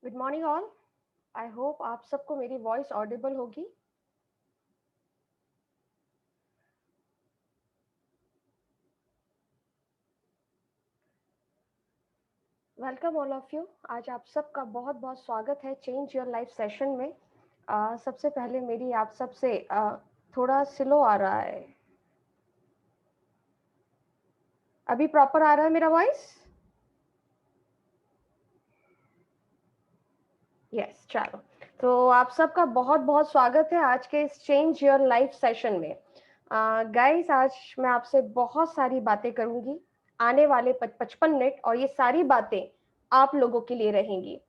Good morning all. I hope आप सबको मेरी वॉइस ऑडिबल होगी। Welcome all of you. आज आप सबका बहुत बहुत स्वागत है चेंज योर लाइफ सेशन में। सबसे पहले मेरी आप सबसे थोड़ा स्लो आ रहा है। अभी प्रॉपर आ रहा है मेरा वॉइस? यस, चलो। तो आप सबका बहुत बहुत स्वागत है आज के इस चेंज योर लाइफ सेशन में। गाइस, आज मैं आपसे बहुत सारी बातें करूंगी आने वाले 55 मिनट, और ये सारी बातें आप लोगों के लिए रहेंगी।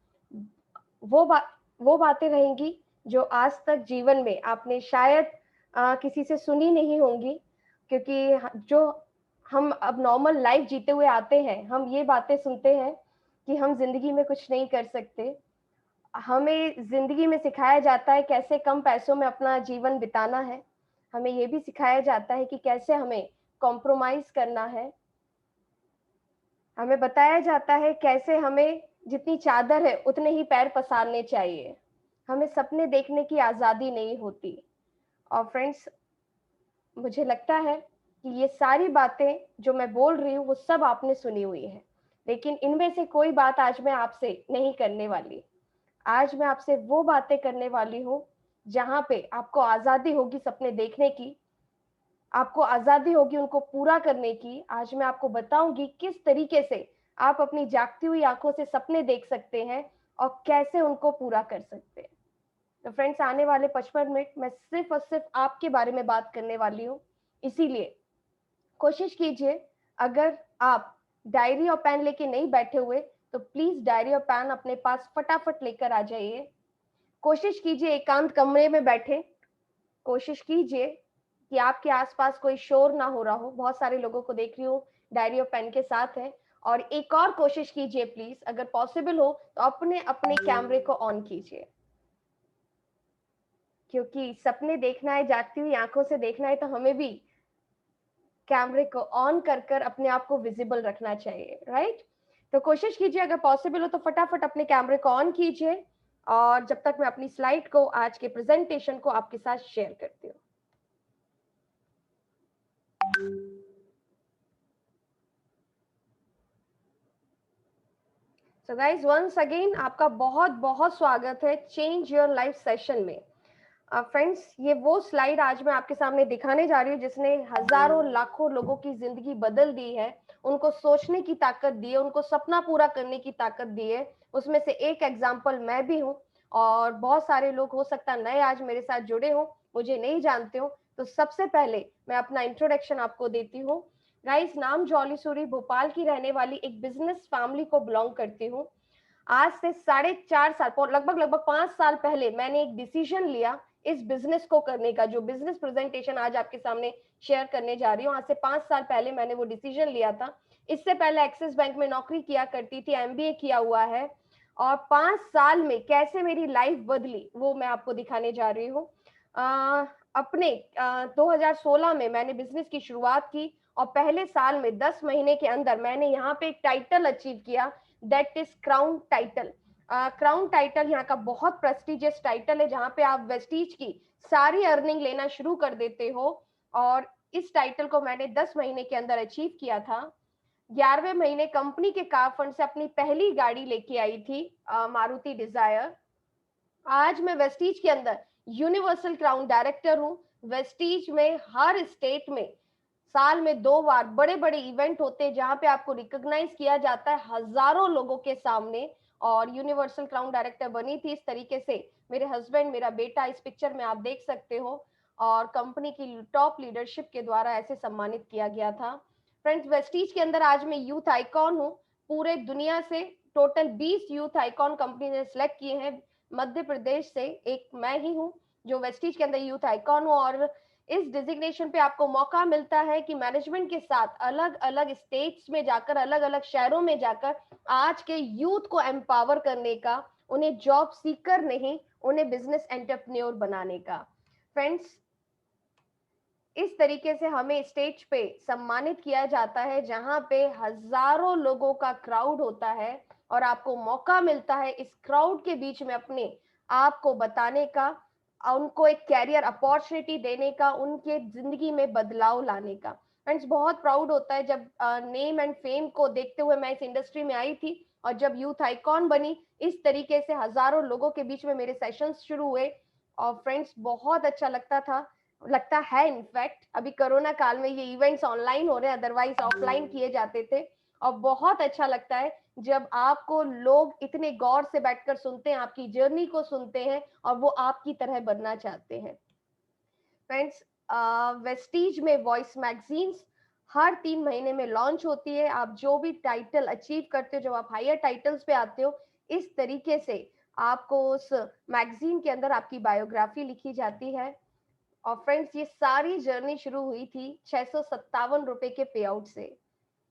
वो बात वो बातें रहेंगी जो आज तक जीवन में आपने शायद किसी से सुनी नहीं होंगी, क्योंकि जो हम अब नॉर्मल लाइफ जीते हुए आते हैं, हम ये बातें सुनते हैं कि हम जिंदगी में कुछ नहीं कर सकते। हमें जिंदगी में सिखाया जाता है कैसे कम पैसों में अपना जीवन बिताना है। हमें ये भी सिखाया जाता है कि कैसे हमें कॉम्प्रोमाइज करना है। हमें बताया जाता है कैसे हमें जितनी चादर है उतने ही पैर पसारने चाहिए। हमें सपने देखने की आजादी नहीं होती। और फ्रेंड्स, मुझे लगता है कि ये सारी बातें जो मैं बोल रही हूँ वो सब आपने सुनी हुई है, लेकिन इनमें से कोई बात आज मैं आपसे नहीं करने वाली। आज मैं आपसे वो बातें करने वाली हूँ जहाँ पे आपको आजादी होगी सपने देखने की, आपको आजादी होगी उनको पूरा करने की। आज मैं आपको बताऊंगी किस तरीके से आप अपनी जागती हुई आंखों से सपने देख सकते हैं और कैसे उनको पूरा कर सकते हैं। तो फ्रेंड्स, आने वाले 55 मिनट मैं सिर्फ और सिर्फ आपके बारे में बात करने वाली हूँ। इसीलिए कोशिश कीजिए, अगर आप डायरी और पेन लेके नहीं बैठे हुए तो प्लीज डायरी और पेन अपने पास फटाफट लेकर आ जाइए। कोशिश कीजिए एकांत कमरे में बैठे। कोशिश कीजिए कि आपके आसपास कोई शोर ना हो रहा हो। बहुत सारे लोगों को देख रही हूँ डायरी और पेन के साथ है। और एक और कोशिश कीजिए प्लीज, अगर पॉसिबल हो तो अपने अपने कैमरे को ऑन कीजिए, क्योंकि सपने देखना है, जागती हुई आंखों से देखना है, तो हमें भी कैमरे को ऑन कर कर अपने आप को विजिबल रखना चाहिए, राइट? तो कोशिश कीजिए, अगर पॉसिबल हो तो फटाफट अपने कैमरे को ऑन कीजिए। और जब तक मैं अपनी स्लाइड को, आज के प्रेजेंटेशन को आपके साथ शेयर करती हूँ। सो गाइज, वंस अगेन आपका बहुत बहुत स्वागत है चेंज योर लाइफ सेशन में। फ्रेंड्स, ये वो स्लाइड आज मैं आपके सामने दिखाने जा रही हूँ जिसने हजारों लाखों लोगों की जिंदगी बदल दी है, उनको सोचने की ताकत दी है, उनको सपना पूरा करने की ताकत दी है। उसमें से एक एग्जाम्पल मैं भी हूँ। और बहुत सारे लोग हो सकता है नए आज मेरे साथ जुड़े हो, मुझे नहीं जानते हो। तो सबसे पहले मैं अपना इंट्रोडक्शन आपको देती हूँ। गाइस, नाम जॉली सूरी, भोपाल की रहने वाली एक बिजनेस फैमिली को बिलोंग करती हूँ। आज से 4.5 साल, लगभग लगभग 5 साल पहले मैंने एक डिसीजन लिया इस बिजनेस को करने का, जो बिजनेस प्रेजेंटेशन आज आपके सामने शेयर करने जा रही हूँ। आज से 5 साल पहले मैंने वो डिसीजन लिया था। इससे पहले एक्सिस बैंक में नौकरी किया करती थी, एमबीए किया हुआ है। और 5 साल में कैसे मेरी लाइफ बदली वो मैं आपको दिखाने जा रही हूँ। अपने 2016 में मैंने बिजनेस की शुरुआत की, और पहले साल में 10 महीने के अंदर मैंने यहाँ पे एक टाइटल अचीव किया, that is crown title. Crown title यहाँ का बहुत प्रेस्टिजियस टाइटल है, जहाँ पे आप वेस्टीज की सारी अर्निंग लेना शुरू कर देते हो। और इस टाइटल को मैंने 10 महीने के अंदर अचीव किया था। 11वें महीने कंपनी के कार फंड से अपनी पहली गाड़ी लेके आई थी, मारुति डिजायर। आज मैं वेस्टीज के अंदर यूनिवर्सल क्राउन डायरेक्टर हूँ। वेस्टीज में हर स्टेट में साल में 2 बार बड़े बड़े इवेंट होते हैं, जहां पे आपको रिकॉग्नाइज किया जाता है हजारों लोगों के सामने। और यूनिवर्सल क्राउन डायरेक्टर बनी थी इस तरीके से। मेरे हस्बैंड, मेरा बेटा इस पिक्चर में आप देख सकते हो। और कंपनी की टॉप लीडरशिप के द्वारा ऐसे सम्मानित किया गया था। फ्रेंड्स, वेस्टीज के अंदर आज मैं यूथ आइकॉन हूँ। पूरे दुनिया से टोटल 20 यूथ आइकॉन कंपनी ने सिलेक्ट किए हैं। मध्य प्रदेश से एक मैं ही हूँ जो वेस्टीज के अंदर यूथ आइकॉन हूँ। और इस डिजिग्नेशन पे आपको मौका मिलता है कि मैनेजमेंट के साथ अलग अलग स्टेट्स में जाकर, अलग अलग शहरों में जाकर आज के यूथ को एम्पावर करने का, उन्हें जॉब सीकर नहीं, उन्हें बिजनेस एंटरप्रेन्योर बनाने का। फ्रेंड्स, इस तरीके से हमें स्टेज पे सम्मानित किया जाता है, जहां पे हजारों लोगों का क्राउड होता है। और आपको मौका मिलता है इस क्राउड के बीच में अपने आप को बताने का, उनको एक कैरियर अपॉर्चुनिटी देने का, उनके जिंदगी में बदलाव लाने का। फ्रेंड्स, बहुत प्राउड होता है जब नेम एंड फेम को देखते हुए मैं इस इंडस्ट्री में आई थी, और जब यूथ आइकॉन बनी, इस तरीके से हजारों लोगों के बीच में मेरे सेशंस शुरू हुए। और फ्रेंड्स, बहुत अच्छा लगता है इनफैक्ट। अभी कोरोना काल में ये इवेंट्स ऑनलाइन हो रहे हैं, अदरवाइज ऑफलाइन किए जाते थे। और बहुत अच्छा लगता है जब आपको लोग इतने गौर से बैठकर सुनते हैं, आपकी जर्नी को सुनते हैं, और वो आपकी तरह बनना चाहते हैं। फ्रेंड्स, वेस्टीज में वॉइस मैगजीन्स हर 3 महीने में लॉन्च होती है। आप जो भी टाइटल अचीव करते हो, जब आप हायर टाइटल्स पे आते हो, इस तरीके से आपको उस मैगजीन के अंदर आपकी बायोग्राफी लिखी जाती है। और फ्रेंड्स, ये सारी जर्नी शुरू हुई थी 657 रुपए के पे आउट से।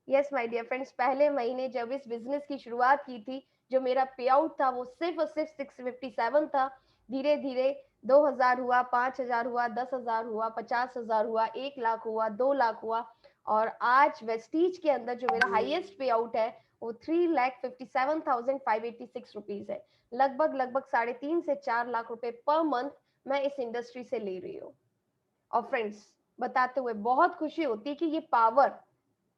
यस माय डियर फ्रेंड्स, पहले महीने जब इस बिजनेस की शुरुआत की थी, जो मेरा पे आउट था वो सिर्फ और सिर्फ 657 था। धीरे धीरे 2000 हुआ, 5000 हुआ, 10,000 हुआ, 50,000 हुआ, 1 लाख हुआ, 2 लाख हुआ, और आज वेस्टीज के अंदर जो मेरा हाईएस्ट पे आउट है वो 3,57,586 रुपीज है। लगभग लगभग 3.5 से 4 लाख रुपए पर मंथ मैं इस इंडस्ट्री से ले रही हूँ। और फ्रेंड्स, बताते हुए बहुत खुशी होती है कि ये पावर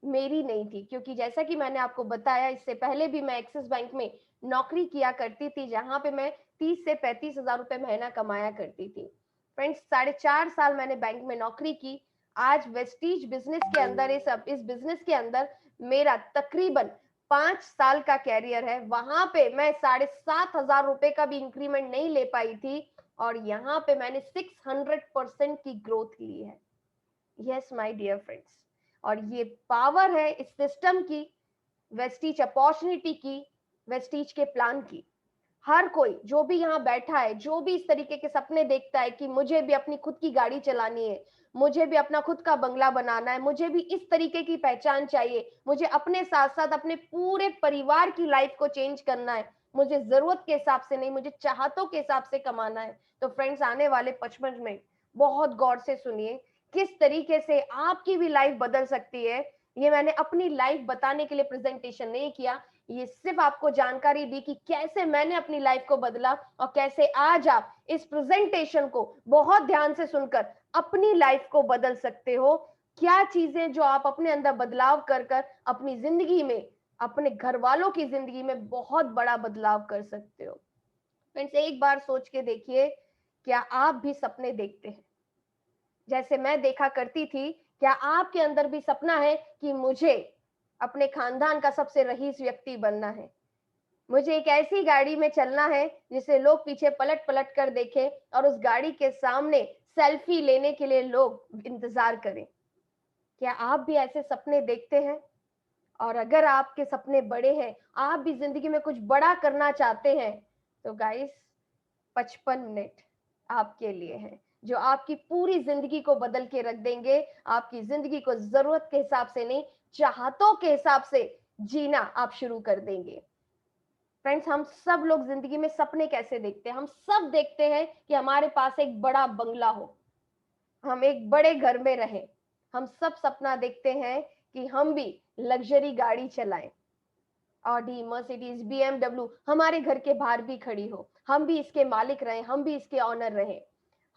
मेरी नहीं थी, क्योंकि जैसा कि मैंने आपको बताया, इससे पहले भी मैं एक्सिस बैंक में नौकरी किया करती थी, जहां पे मैं 30 से 35,000 रुपए महीना कमाया करती थी। फ्रेंड्स, 4.5 साल मैंने बैंक में नौकरी की। आज वेस्टीज बिजनेस के अंदर, इस बिजनेस के अंदर मेरा तकरीबन 5 साल का कैरियर है। वहां पे मैं 7,500 रुपए का भी इंक्रीमेंट नहीं ले पाई थी, और यहाँ पे मैंने 600% की ग्रोथ ली है। यस माय डियर फ्रेंड्स, और ये पावर है इस सिस्टम की, वेस्टीज अपॉर्चुनिटी की, वेस्टीज के प्लान की। हर कोई जो भी यहाँ बैठा है, जो भी इस तरीके के सपने देखता है कि मुझे भी अपनी खुद की गाड़ी चलानी है, मुझे भी अपना खुद का बंगला बनाना है, मुझे भी इस तरीके की पहचान चाहिए, मुझे अपने साथ साथ अपने पूरे परिवार की लाइफ को चेंज करना है, मुझे जरूरत के हिसाब से नहीं, मुझे चाहतों के हिसाब से कमाना है, तो फ्रेंड्स, आने वाले 55 मिनट बहुत गौर से सुनिए किस तरीके से आपकी भी लाइफ बदल सकती है। ये मैंने अपनी लाइफ बताने के लिए प्रेजेंटेशन नहीं किया, ये सिर्फ आपको जानकारी दी कि कैसे मैंने अपनी लाइफ को बदला, और कैसे आज आप इस प्रेजेंटेशन को बहुत ध्यान से सुनकर अपनी लाइफ को बदल सकते हो। क्या चीजें जो आप अपने अंदर बदलाव कर कर अपनी जिंदगी में, अपने घर वालों की जिंदगी में बहुत बड़ा बदलाव कर सकते हो। फ्रेंड्स, एक बार सोच के देखिए, क्या आप भी सपने देखते हैं जैसे मैं देखा करती थी? क्या आपके अंदर भी सपना है कि मुझे अपने खानदान का सबसे रईस व्यक्ति बनना है, मुझे एक ऐसी गाड़ी में चलना है जिसे लोग पीछे पलट पलट कर देखें, और उस गाड़ी के सामने सेल्फी लेने के लिए लोग इंतजार करें? क्या आप भी ऐसे सपने देखते हैं? और अगर आपके सपने बड़े हैं, आप भी जिंदगी में कुछ बड़ा करना चाहते हैं, तो गाइस, 55 मिनट आपके लिए है, जो आपकी पूरी जिंदगी को बदल के रख देंगे। आपकी जिंदगी को जरूरत के हिसाब से नहीं, चाहतों के हिसाब से जीना आप शुरू कर देंगे। फ्रेंड्स, हम सब लोग जिंदगी में सपने कैसे देखते हैं? हम सब देखते हैं कि हमारे पास एक बड़ा बंगला हो, हम एक बड़े घर में रहें। हम सब सपना देखते हैं कि हम भी लग्जरी गाड़ी चलाएं, ऑडी, मर्सिडीज, बीएमडब्ल्यू हमारे घर के बाहर भी खड़ी हो, हम भी इसके मालिक रहें, हम भी इसके ऑनर रहें।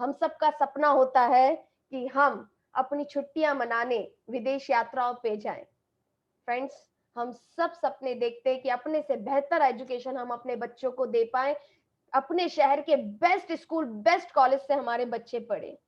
हम सबका सपना होता है कि हम अपनी छुट्टियां मनाने विदेश यात्राओं पे जाएं। फ्रेंड्स, हम सब सपने देखते हैं कि अपने से बेहतर एजुकेशन हम अपने बच्चों को दे पाए, अपने शहर के बेस्ट स्कूल, बेस्ट कॉलेज से हमारे बच्चे पढ़े।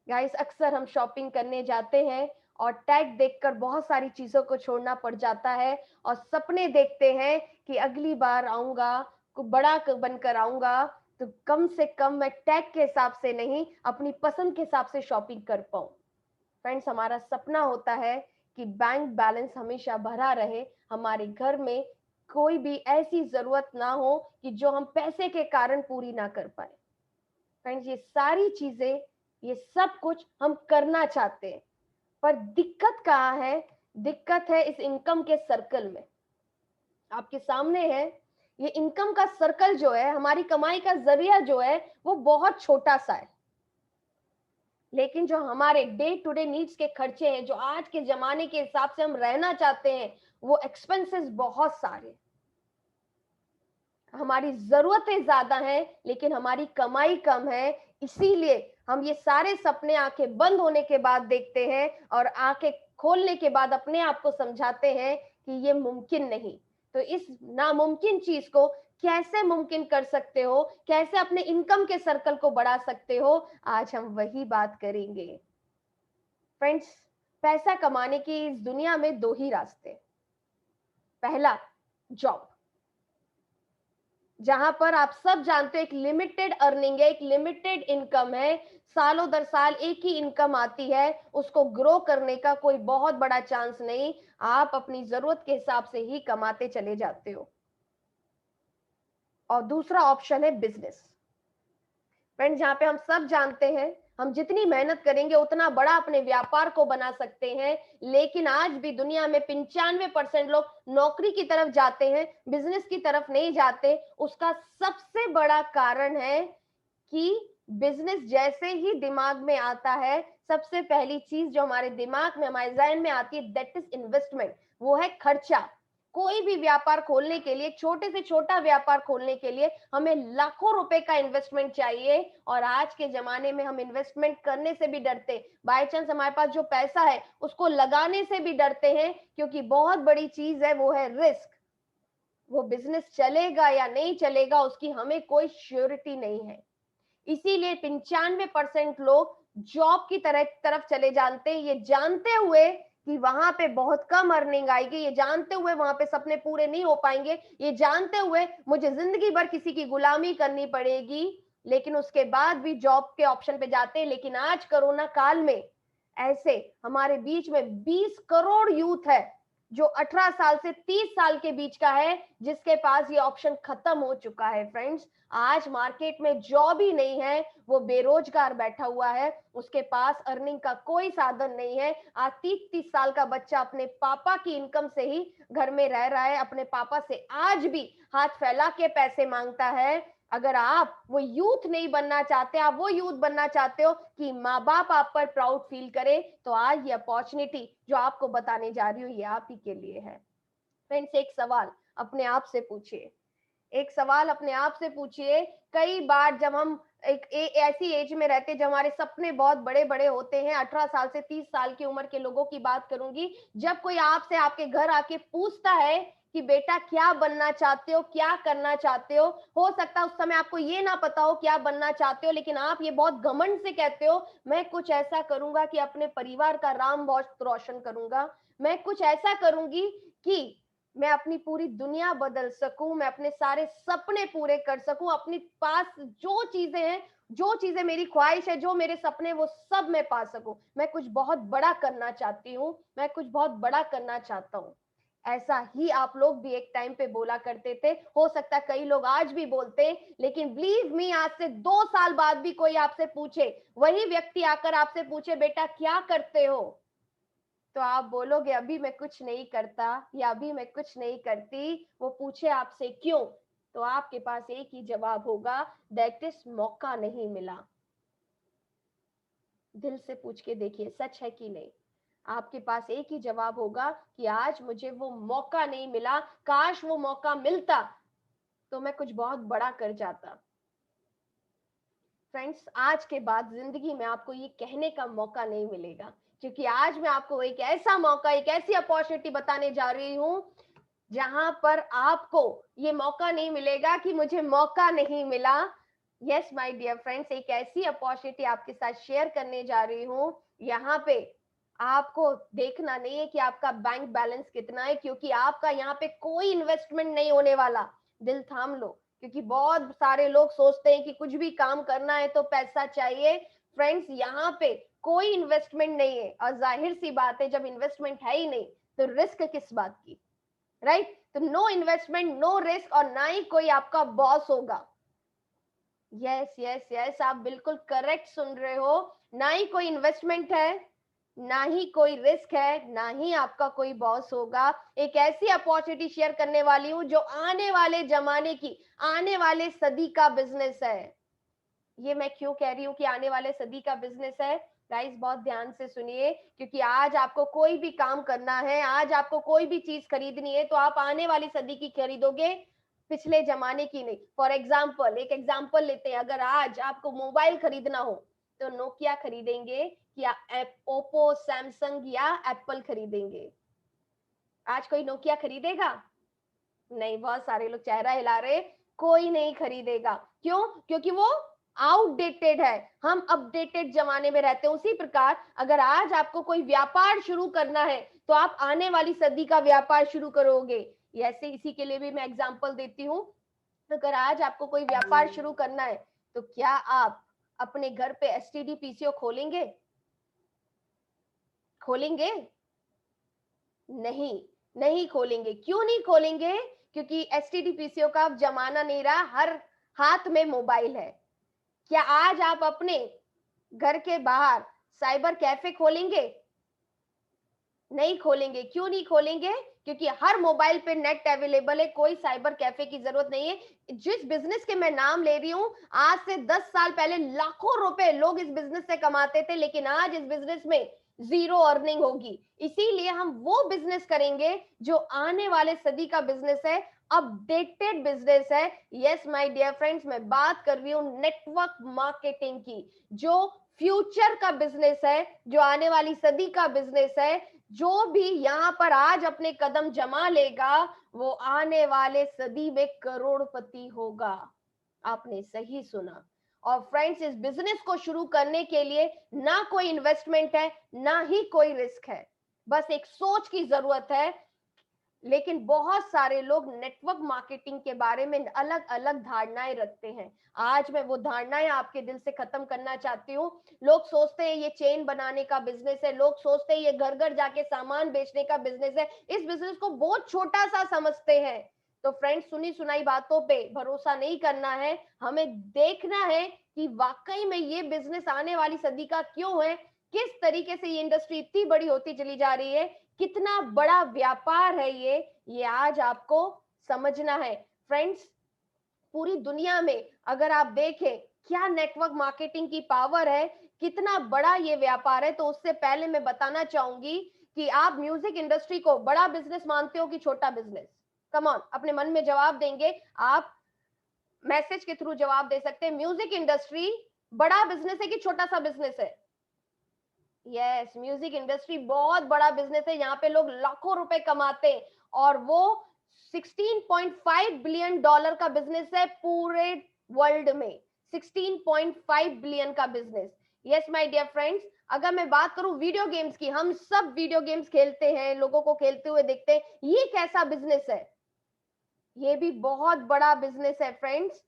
गाइस, अक्सर हम शॉपिंग करने जाते हैं और टैग देखकर बहुत सारी चीजों को छोड़ना पड़ जाता है, और सपने देखते हैं कि अगली बार आऊंगा, बड़ा बनकर आऊंगा, तो कम से कम मैं टैग के हिसाब से नहीं, अपनी पसंद के हिसाब से शॉपिंग कर पाऊं। फ्रेंड्स, हमारा सपना होता है कि बैंक बैलेंस हमेशा भरा रहे, हमारे घर में कोई भी ऐसी जरूरत ना हो कि जो हम पैसे के कारण पूरी ना कर पाए। फ्रेंड्स, ये सारी चीजें, ये सब कुछ हम करना चाहते हैं, पर दिक्कत कहाँ है? दिक्कत है इस इनकम के सर्कल में। आपके सामने है, ये इनकम का सर्कल जो है, हमारी कमाई का जरिया जो है, वो बहुत छोटा सा है, लेकिन जो हमारे डे टू डे नीड्स के खर्चे हैं, जो आज के जमाने के हिसाब से हम रहना चाहते हैं, वो एक्सपेंसेस बहुत सारे। हमारी जरूरतें ज्यादा हैं लेकिन हमारी कमाई कम है, इसीलिए हम ये सारे सपने आंखें बंद होने के बाद देखते हैं और आंखें खोलने के बाद अपने आप को समझाते हैं कि ये मुमकिन नहीं। तो इस नामुमकिन चीज को कैसे मुमकिन कर सकते हो, कैसे अपने इनकम के सर्कल को बढ़ा सकते हो, आज हम वही बात करेंगे। फ्रेंड्स, पैसा कमाने की इस दुनिया में दो ही रास्ते। पहला, जॉब, जहां पर आप सब जानते हो एक लिमिटेड अर्निंग है, एक लिमिटेड इनकम है, सालों दर साल एक ही इनकम आती है, उसको ग्रो करने का कोई बहुत बड़ा चांस नहीं, आप अपनी जरूरत के हिसाब से ही कमाते चले जाते हो। और दूसरा ऑप्शन है बिजनेस। फ्रेंड्स, जहां पे हम सब जानते हैं हम जितनी मेहनत करेंगे उतना बड़ा अपने व्यापार को बना सकते हैं, लेकिन आज भी दुनिया में 95% लोग नौकरी की तरफ जाते हैं, बिजनेस की तरफ नहीं जाते। उसका सबसे बड़ा कारण है कि बिजनेस जैसे ही दिमाग में आता है, सबसे पहली चीज जो हमारे दिमाग में, हमारे जहन में आती है, दैट इज इन्वेस्टमेंट, वो है खर्चा। कोई भी व्यापार खोलने के लिए, छोटे से छोटा व्यापार खोलने के लिए हमें लाखों रुपए का इन्वेस्टमेंट चाहिए, और आज के जमाने में हम इन्वेस्टमेंट करने से भी डरते, बाय चांस हमारे पास जो पैसा है उसको लगाने से भी डरते हैं, क्योंकि बहुत बड़ी चीज है वो है रिस्क। वो बिजनेस चलेगा या नहीं चलेगा उसकी हमें कोई श्योरिटी नहीं है। इसीलिए 95% लोग जॉब की तरफ चले जाते हैं, ये जानते हुए कि वहां पे बहुत कम अर्निंग आएगी, ये जानते हुए वहां पे सपने पूरे नहीं हो पाएंगे, ये जानते हुए मुझे जिंदगी भर किसी की गुलामी करनी पड़ेगी, लेकिन उसके बाद भी जॉब के ऑप्शन पे जाते हैं। लेकिन आज कोरोना काल में ऐसे हमारे बीच में 20 करोड़ यूथ है जो 18 साल से 30 साल के बीच का है, जिसके पास ये ऑप्शन खत्म हो चुका है। फ्रेंड्स, आज मार्केट में जॉब ही नहीं है, वो बेरोजगार बैठा हुआ है, उसके पास अर्निंग का कोई साधन नहीं है। आज 30-30 साल का बच्चा अपने पापा की इनकम से ही घर में रह रहा है, अपने पापा से आज भी हाथ फैला के पैसे मांगता है। अगर आप वो यूथ नहीं बनना चाहते, आप वो यूथ बनना चाहते हो कि माँ बाप आप पर प्राउड फील करे, तो आज ये अपॉर्चुनिटी जो आपको बताने जा रही हूँ ये आप ही के लिए है। फ्रेंड्स, एक सवाल अपने आप से पूछिए, एक सवाल अपने आप से पूछिए। कई बार जब हम ऐसी एज में रहते जब हमारे सपने बहुत बड़े बड़े होते हैं, 18 साल से 30 साल की उम्र के लोगों की बात करूंगी, जब कोई आपसे आपके घर आके पूछता है कि बेटा क्या बनना चाहते हो, क्या करना चाहते हो सकता है उस समय आपको ये ना पता हो क्या बनना चाहते हो, लेकिन आप ये बहुत घमंड से कहते हो, मैं कुछ ऐसा करूंगा कि अपने परिवार का नाम बहुत रोशन करूंगा, मैं कुछ ऐसा करूंगी कि मैं अपनी पूरी दुनिया बदल सकूं, मैं अपने सारे सपने पूरे कर सकूं, अपने पास जो चीजें हैं, जो चीजें मेरी ख्वाहिश है, जो मेरे सपने, वो सब मैं पा सकूं, मैं कुछ बहुत बड़ा करना चाहती हूँ, मैं कुछ बहुत बड़ा करना चाहता हूँ। ऐसा ही आप लोग भी एक टाइम पे बोला करते थे, हो सकता है कई लोग आज भी बोलते, लेकिन बिलीव मी, आज से 2 साल बाद भी कोई आपसे पूछे, वही व्यक्ति आकर आपसे पूछे बेटा क्या करते हो, तो आप बोलोगे अभी मैं कुछ नहीं करता या अभी मैं कुछ नहीं करती। वो पूछे आपसे क्यों, तो आपके पास एक ही जवाब होगा, दैट इज मौका नहीं मिला। दिल से पूछ के देखिए सच है कि नहीं। आपके पास एक ही जवाब होगा कि आज मुझे वो मौका नहीं मिला, काश वो मौका मिलता तो मैं कुछ बहुत बड़ा कर जाता। फ्रेंड्स, आज के बाद जिंदगी में आपको ये कहने का मौका नहीं मिलेगा, क्योंकि आज मैं आपको एक ऐसा मौका, एक ऐसी अपॉर्चुनिटी बताने जा रही हूं जहां पर आपको ये मौका नहीं मिलेगा कि मुझे मौका नहीं मिला। यस माय डियर फ्रेंड्स, एक ऐसी अपॉर्चुनिटी आपके साथ शेयर करने जा रही हूं, यहाँ पे आपको देखना नहीं है कि आपका बैंक बैलेंस कितना है, क्योंकि आपका यहाँ पे कोई इन्वेस्टमेंट नहीं होने वाला। दिल थाम लो, क्योंकि बहुत सारे लोग सोचते हैं कि कुछ भी काम करना है तो पैसा चाहिए। फ्रेंड्स, यहाँ पे कोई इन्वेस्टमेंट नहीं है, और जाहिर सी बात है जब इन्वेस्टमेंट है ही नहीं तो रिस्क किस बात की, राइट? तो नो इन्वेस्टमेंट, नो रिस्क, और ना ही कोई आपका बॉस होगा। यस यस यस, आप बिल्कुल करेक्ट सुन रहे हो। ना ही कोई इन्वेस्टमेंट है, ना ही कोई रिस्क है, ना ही आपका कोई बॉस होगा। एक ऐसी अपॉर्चुनिटी शेयर करने वाली हूं जो आने वाले जमाने की, आने वाले सदी का बिजनेस है। ये मैं क्यों कह रही हूँ कि आने वाले सदी का बिजनेस है? गाइस, बहुत ध्यान से सुनिए, क्योंकि आज आपको कोई भी काम करना है, आज आपको कोई भी चीज खरीदनी है, तो आप आने वाली सदी की खरीदोगे, पिछले जमाने की नहीं। फॉर एग्जाम्पल, एक एग्जाम्पल लेते हैं, अगर आज आपको मोबाइल खरीदना हो तो नोकिया खरीदेंगे या ओप्पो, सैमसंग या एप्पल खरीदेंगे? आज कोई नोकिया खरीदेगा? नहीं। बहुत सारे लोग चेहरा हिला रहे, कोई नहीं खरीदेगा। क्यों? क्योंकि वो आउटडेटेड है। हम अपडेटेड जमाने में रहते हैं। उसी प्रकार अगर आज आपको कोई व्यापार शुरू करना है तो आप आने वाली सदी का व्यापार शुरू करोगे। ऐसे इसी के लिए भी मैं एग्जांपल देती हूँ। अगर आज आपको कोई व्यापार शुरू करना है तो क्या आप अपने घर पे एसटीडी पीसीओ खोलेंगे? खोलेंगे? नहीं, नहीं खोलेंगे। क्यों नहीं खोलेंगे? क्योंकि एसटीडी पीसीओ का अब जमाना नहीं रहा, हर हाथ में मोबाइल है। क्या आज आप अपने घर के बाहर साइबर कैफे खोलेंगे? नहीं खोलेंगे। क्यों नहीं खोलेंगे? क्योंकि हर मोबाइल पे नेट अवेलेबल है, कोई साइबर कैफे की जरूरत नहीं है। जिस बिजनेस के मैं नाम ले रही हूं, आज से 10 साल पहले लाखों रुपए लोग इस बिजनेस से कमाते थे, लेकिन आज इस बिजनेस में जीरो अर्निंग होगी। इसीलिए हम वो बिजनेस करेंगे जो आने वाले सदी का बिजनेस है, अपडेटेड बिजनेस है। यस माय डियर फ्रेंड्स, मैं बात कर रही हूँ नेटवर्क मार्केटिंग की, जो फ्यूचर का बिजनेस है, जो आने वाली सदी का बिजनेस है। जो भी यहाँ पर आज अपने कदम जमा लेगा वो आने वाले सदी में करोड़पति होगा। आपने सही सुना। और फ्रेंड्स, इस बिजनेस को शुरू करने के लिए ना कोई इन्वेस्टमेंट है, ना ही कोई रिस्क है, बस एक सोच की जरूरत है। लेकिन बहुत सारे लोग नेटवर्क मार्केटिंग के बारे में अलग अलग धारणाएं रखते हैं। आज मैं वो धारणाएं आपके दिल से खत्म करना चाहती हूँ। लोग सोचते हैं ये चेन बनाने का बिजनेस है, लोग सोचते हैं ये घर घर जाके सामान बेचने का बिजनेस है, इस बिजनेस को बहुत छोटा सा समझते हैं। तो फ्रेंड्स, सुनी सुनाई बातों पे भरोसा नहीं करना है, हमें देखना है कि वाकई में ये बिजनेस आने वाली सदी का क्यों है, किस तरीके से ये इंडस्ट्री इतनी बड़ी होती चली जा रही है, कितना बड़ा व्यापार है ये आज आपको समझना है। फ्रेंड्स, पूरी दुनिया में अगर आप देखें क्या नेटवर्क मार्केटिंग की पावर है, कितना बड़ा ये व्यापार है, तो उससे पहले मैं बताना चाहूंगी कि आप म्यूजिक इंडस्ट्री को बड़ा बिजनेस मानते हो कि छोटा बिजनेस? कम ऑन, अपने मन में जवाब देंगे आप, मैसेज के थ्रू जवाब दे सकते हैं। म्यूजिक इंडस्ट्री बड़ा बिजनेस है कि छोटा सा बिजनेस है? यस, म्यूजिक इंडस्ट्री बहुत बड़ा बिजनेस है, यहाँ पे लोग लाखों रुपए कमाते हैं, और वो 16.5 बिलियन डॉलर का बिजनेस है पूरे वर्ल्ड में। 16.5 बिलियन का business. Yes my dear friends, अगर मैं बात करूं वीडियो गेम्स की, हम सब वीडियो गेम्स खेलते हैं, लोगों को खेलते हुए देखते हैं, ये कैसा बिजनेस है? ये भी बहुत बड़ा बिजनेस है फ्रेंड्स।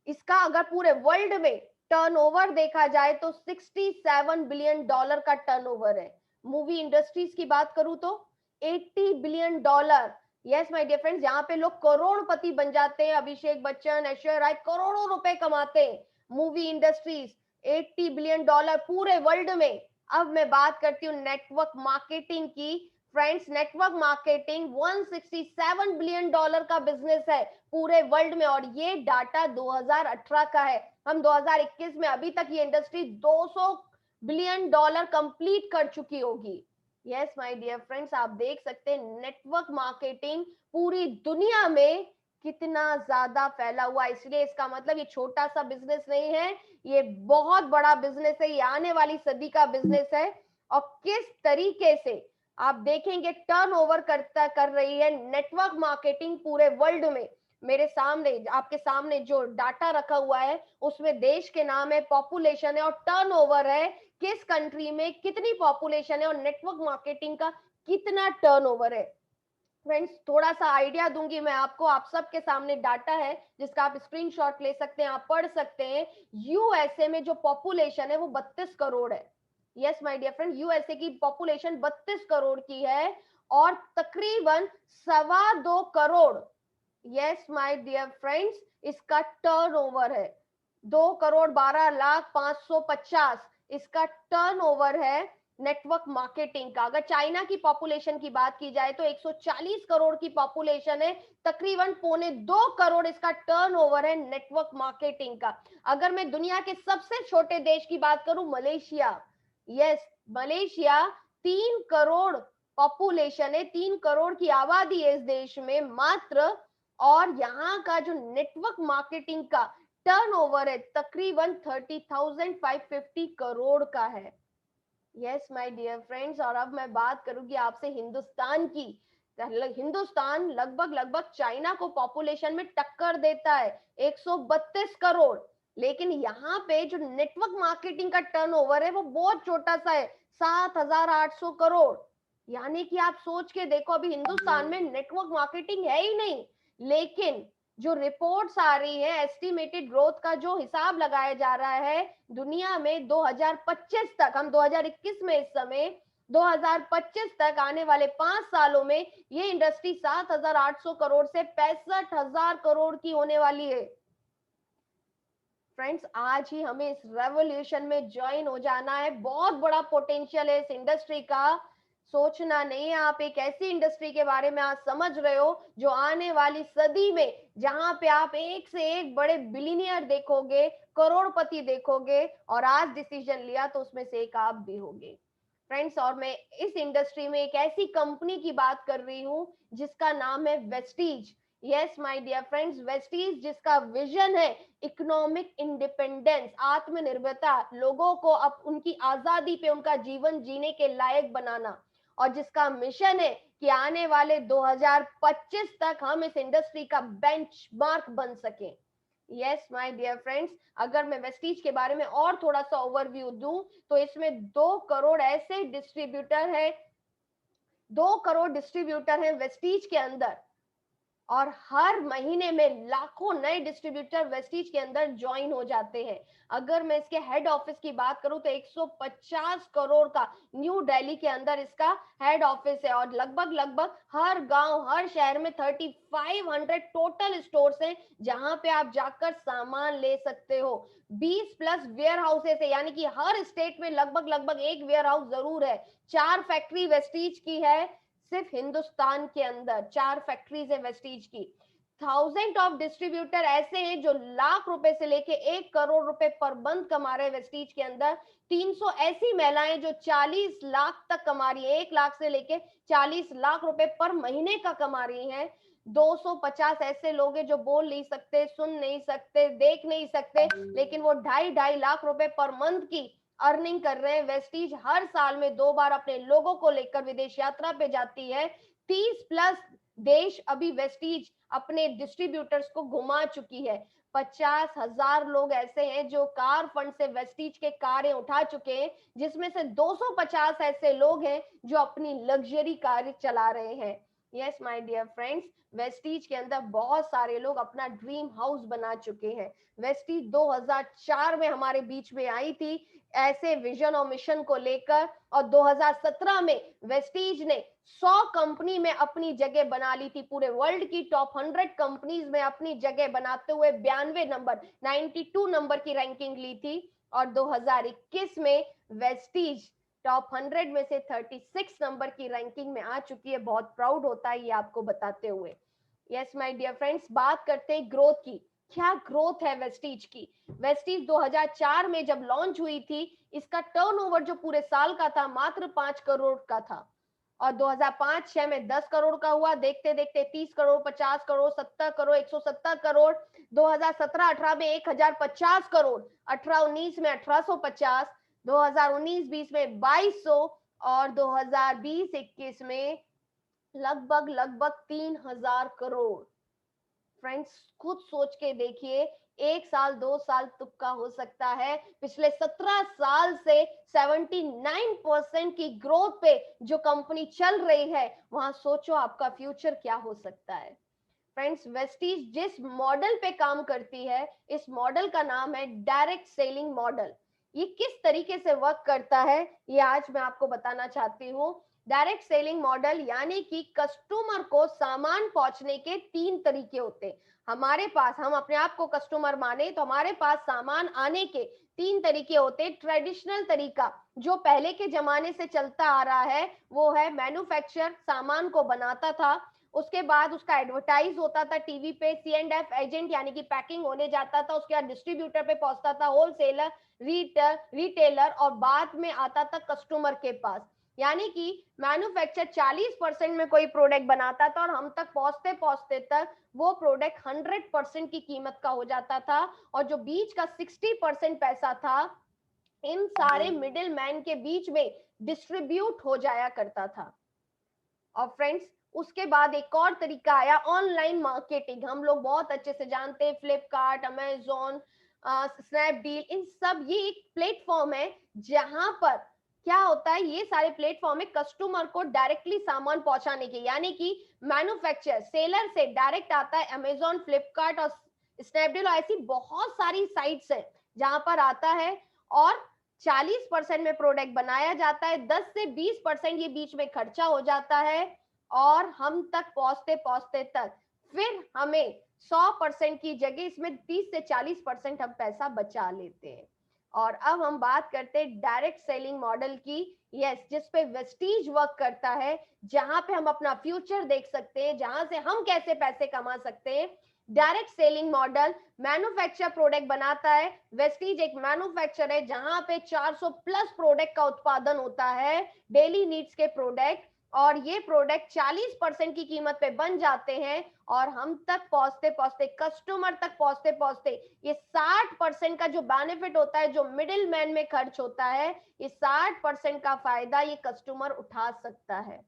इसका अगर पूरे वर्ल्ड में टर्नओवर देखा जाए तो 67 बिलियन डॉलर का टर्नओवर है। मूवी इंडस्ट्रीज की बात करूं तो 80 billion dollar. Yes my dear friends, यहाँ पे लोग करोड़पति बन जाते हैं। अभिषेक बच्चन, ऐश्वर्या राय करोड़ों रुपए कमाते हैं। मूवी इंडस्ट्रीज 80 बिलियन डॉलर पूरे वर्ल्ड में। अब मैं बात करती हूँ नेटवर्क मार्केटिंग की। Friends, network marketing 167 billion dollar का बिजनेस है पूरे वर्ल्ड में, और ये डाटा 2018 का है। हम 2021 में अभी तक ये इंडस्ट्री 200 बिलियन डॉलर कंप्लीट कर चुकी होगी। यस माय डियर फ्रेंड्स, आप देख सकते हैं नेटवर्क मार्केटिंग पूरी दुनिया में कितना ज्यादा फैला हुआ है। इसलिए इसका मतलब ये छोटा सा बिजनेस नहीं है, ये बहुत बड़ा बिजनेस है, ये आने वाली सदी का बिजनेस है। और किस तरीके से आप देखेंगे टर्नओवर कर रही है नेटवर्क मार्केटिंग पूरे वर्ल्ड में। मेरे सामने, आपके सामने जो डाटा रखा हुआ है उसमें देश के नाम है, पॉपुलेशन है और टर्नओवर है, किस कंट्री में कितनी पॉपुलेशन है और नेटवर्क मार्केटिंग का कितना टर्नओवर है। फ्रेंड्स, थोड़ा सा आइडिया दूंगी मैं आपको, आप सबके सामने डाटा है जिसका आप स्क्रीनशॉट ले सकते हैं, आप पढ़ सकते हैं। यूएसए में जो पॉपुलेशन है वो 32 करोड़ है। Yes my dear friend, USA की पॉपुलेशन 32 करोड़ की है, और तकरीबन 2.25 crore, yes my dear friends, इसका टर्नओवर है। 2,12,05,50 इसका टर्नओवर है नेटवर्क मार्केटिंग का। अगर चाइना की पॉपुलेशन की बात की जाए तो 140 करोड़ की पॉपुलेशन है, तकरीबन 2.25 करोड़ इसका टर्नओवर है नेटवर्क मार्केटिंग का। अगर मैं दुनिया के सबसे छोटे देश की बात करूं, Malaysia, yes, Malaysia 3 crore population है, 3 करोड़ की आबादी है इस देश में, मात्र और यहाँ का जो नेटवर्क मार्केटिंग का टर्नओवर है तकरीबन 30,550 करोड़ का है। यस माय डियर फ्रेंड्स, और अब मैं बात करूंगी आपसे हिंदुस्तान की। हिंदुस्तान लगभग लगभग चाइना को पॉपुलेशन में टक्कर देता है, 132 करोड़। लेकिन यहाँ पे जो नेटवर्क मार्केटिंग का टर्नओवर है वो बहुत छोटा सा है, 7,800 करोड़। यानी कि आप सोच के देखो, अभी हिंदुस्तान में नेटवर्क मार्केटिंग है ही नहीं। लेकिन जो रिपोर्ट्स आ रही है, एस्टिमेटेड ग्रोथ का जो हिसाब लगाया जा रहा है दुनिया में 2025 तक, हम 2021 में इस समय, 2025 तक आने वाले 5 सालों में ये इंडस्ट्री 7,800 करोड़ से 65,000 करोड़ की होने वाली है। फ्रेंड्स, आज ही हमें इस रेवोल्यूशन में ज्वाइन हो जाना है। बहुत बड़ा पोटेंशियल है इस इंडस्ट्री का, सोचना नहीं है। आप एक ऐसी इंडस्ट्री के बारे में आज समझ रहे हो जो आने वाली सदी में, जहां पे आप एक से एक बड़े बिलियनियर देखोगे, करोड़पति देखोगे, और आज डिसीजन लिया तो उसमें से एक आप भी होगे। फ्रेंड्स, और मैं इस इंडस्ट्री में एक ऐसी कंपनी की बात कर रही हूँ जिसका नाम है Vestige. Yes my dear friends, Vestige जिसका विजन है इकोनॉमिक इंडिपेंडेंस, आत्मनिर्भरता, लोगों को अब उनकी आजादी पे उनका जीवन जीने के लायक बनाना, और जिसका मिशन है कि आने वाले 2025 तक हम इस इंडस्ट्री का बेंचमार्क बन सकें। यस माय डियर फ्रेंड्स, अगर मैं वेस्टीज के बारे में और थोड़ा सा ओवरव्यू दूं तो इसमें 2 करोड़ ऐसे डिस्ट्रीब्यूटर है, 2 करोड़ डिस्ट्रीब्यूटर हैं वेस्टीज के अंदर, और हर महीने में लाखों नए डिस्ट्रीब्यूटर वेस्टीज के अंदर ज्वाइन हो जाते हैं। अगर मैं इसके हेड ऑफिस की बात करूं तो 150 करोड़ का न्यू दिल्ली के अंदर इसका हेड ऑफिस है, और लगभग लगभग हर गांव, हर शहर में 3500 टोटल स्टोर्स हैं जहां पे आप जाकर सामान ले सकते हो। 20 प्लस वेयर हाउसेस है, यानी कि हर स्टेट में लगभग लगभग एक वेयर हाउस जरूर है। 4 फैक्ट्री वेस्टीज की है, सिर्फ हिंदुस्तान के अंदर 4 फैक्ट्रीज है वेस्टीज की। थाउजेंड ऑफ डिस्ट्रीब्यूटर ऐसे हैं जो लाख रुपए से लेके 1 करोड़ रुपए पर मंथ कमा रहे हैं वेस्टीज के अंदर। 300 ऐसी महिलाएं जो 40 लाख तक कमा रही है, 1 लाख से लेके 40 लाख रुपए पर महीने का कमा रही हैं। 250 ऐसे लोग हैं जो बोल नहीं सकते, सुन नहीं सकते, देख नहीं सकते, लेकिन वो 2.5 लाख रुपए पर मंथ की अर्निंग कर रहे हैं। वेस्टीज हर साल में 2 बार अपने लोगों को लेकर विदेश यात्रा पे जाती है। 30 प्लस देश अभी वेस्टीज अपने डिस्ट्रीब्यूटर्स को घुमा चुकी है। 50,000 लोग ऐसे हैं जो कार फंड से वेस्टीज के कारें उठा चुके हैं, जिसमें से 250 ऐसे लोग हैं जो अपनी लग्जरी कार चला रहे हैं। Yes my dear friends, Vestige के अंदर बहुत सारे लोग अपना ड्रीम हाउस बना चुके हैं। वेस्टीज 2004 में हमारे बीच में आई थी ऐसे विजन और मिशन को लेकर, और 2017 में वेस्टीज ने 100 कंपनी में अपनी जगह बना ली थी। पूरे वर्ल्ड की टॉप 100 कंपनीज में अपनी जगह बनाते हुए 92 नंबर, 92 नंबर की रैंकिंग ली थी। और 2021 में वेस्टीज टॉप 100 में से 36 नंबर की रैंकिंग में आ चुकी है। बहुत प्राउड होता है ये आपको बताते हुए। यस माय डियर फ्रेंड्स, बात करते हैं ग्रोथ की। क्या ग्रोथ है वेस्टीज की। वेस्टीज 2004 में जब लॉन्च हुई थी, इसका टर्नओवर जो पूरे साल का था मात्र 5 करोड़ का था, और 2005-6 में 10 करोड़ का हुआ। देखते देखते 30 करोड़, 50 करोड़, 70 करोड़, 170 करोड़। 2017-18 में 1050 करोड़, 18-19 में 1850, 2019-20 में 2200, और 2020-21 में लगभग लगभग 3,000 करोड़। फ्रेंड्स, खुद सोच के देखिए, 1 साल 2 साल तुक्का हो सकता है, पिछले 17 साल से 79% की ग्रोथ पे जो कंपनी चल रही है, वहां सोचो आपका फ्यूचर क्या हो सकता है। फ्रेंड्स, वेस्टीज जिस मॉडल पे काम करती है, इस मॉडल का नाम है डायरेक्ट सेलिंग मॉडल। ये किस तरीके से वर्क करता है, ये आज मैं आपको बताना चाहती हूँ। डायरेक्ट सेलिंग मॉडल यानी कि कस्टमर को सामान पहुंचने के 3 तरीके होते हैं। हमारे पास, हम अपने आप को कस्टमर माने तो हमारे पास सामान आने के 3 तरीके होते हैं। ट्रेडिशनल तरीका जो पहले के जमाने से चलता आ रहा है वो है मैन्युफैक्चर सामान को बनाता था, उसके बाद उसका एडवर्टाइज होता था टीवी पे, C&F एजेंट यानी कि पैकिंग होने जाता था, उसके बाद डिस्ट्रीब्यूटर पे पहुंचता था, होलसेलर, रिटेलर, और बाद में आता था कस्टमर के पास। यानी कि मैन्युफैक्चर 40% में कोई प्रोडक्ट बनाता था और हम तक पहुंचते पहुंचते तक वो प्रोडक्ट 100% की कीमत का हो जाता था, और जो बीच का 60% पैसा था इन सारे मिडिल मैन के बीच में डिस्ट्रीब्यूट हो जाया करता था। और फ्रेंड्स, उसके बाद एक और तरीका आया ऑनलाइन मार्केटिंग। हम लोग बहुत अच्छे से जानते हैं फ्लिपकार्ट, अमेजोन, स्नैपडील, इन सब ये एक प्लेटफॉर्म है जहां पर क्या होता है, ये सारे प्लेटफॉर्म है कस्टमर को डायरेक्टली सामान पहुंचाने के, यानी कि मैन्युफैक्चर सेलर से डायरेक्ट आता है अमेजोन, फ्लिपकार्ट और स्नैपडील, और ऐसी बहुत सारी साइट्स है जहां पर आता है, और 40% में प्रोडक्ट बनाया जाता है, 10 से 20% ये बीच में खर्चा हो जाता है, और हम तक पहुंचते पहुंचते तक फिर हमें 100% की जगह इसमें 30 से 40% हम पैसा बचा लेते हैं। और अब हम बात करते हैं डायरेक्ट सेलिंग मॉडल की। यस, जिस पे वेस्टीज वर्क करता है, जहां पे हम अपना फ्यूचर देख सकते हैं, जहां से हम कैसे पैसे कमा सकते हैं। Direct selling model, manufacture product बनाता है। वेस्टीज एक मैन्युफैक्चर है जहां पे 400 प्लस प्रोडक्ट का उत्पादन होता है, डेली नीड्स के प्रोडक्ट, और ये प्रोडक्ट 40% की कीमत पे बन जाते हैं, और हम तक पहुंचते पहुंचते, कस्टमर तक पहुंचते पहुंचते ये 60% का जो बेनिफिट होता है, जो मिडिल मैन में खर्च होता है, ये 60% का फायदा ये कस्टमर उठा सकता है।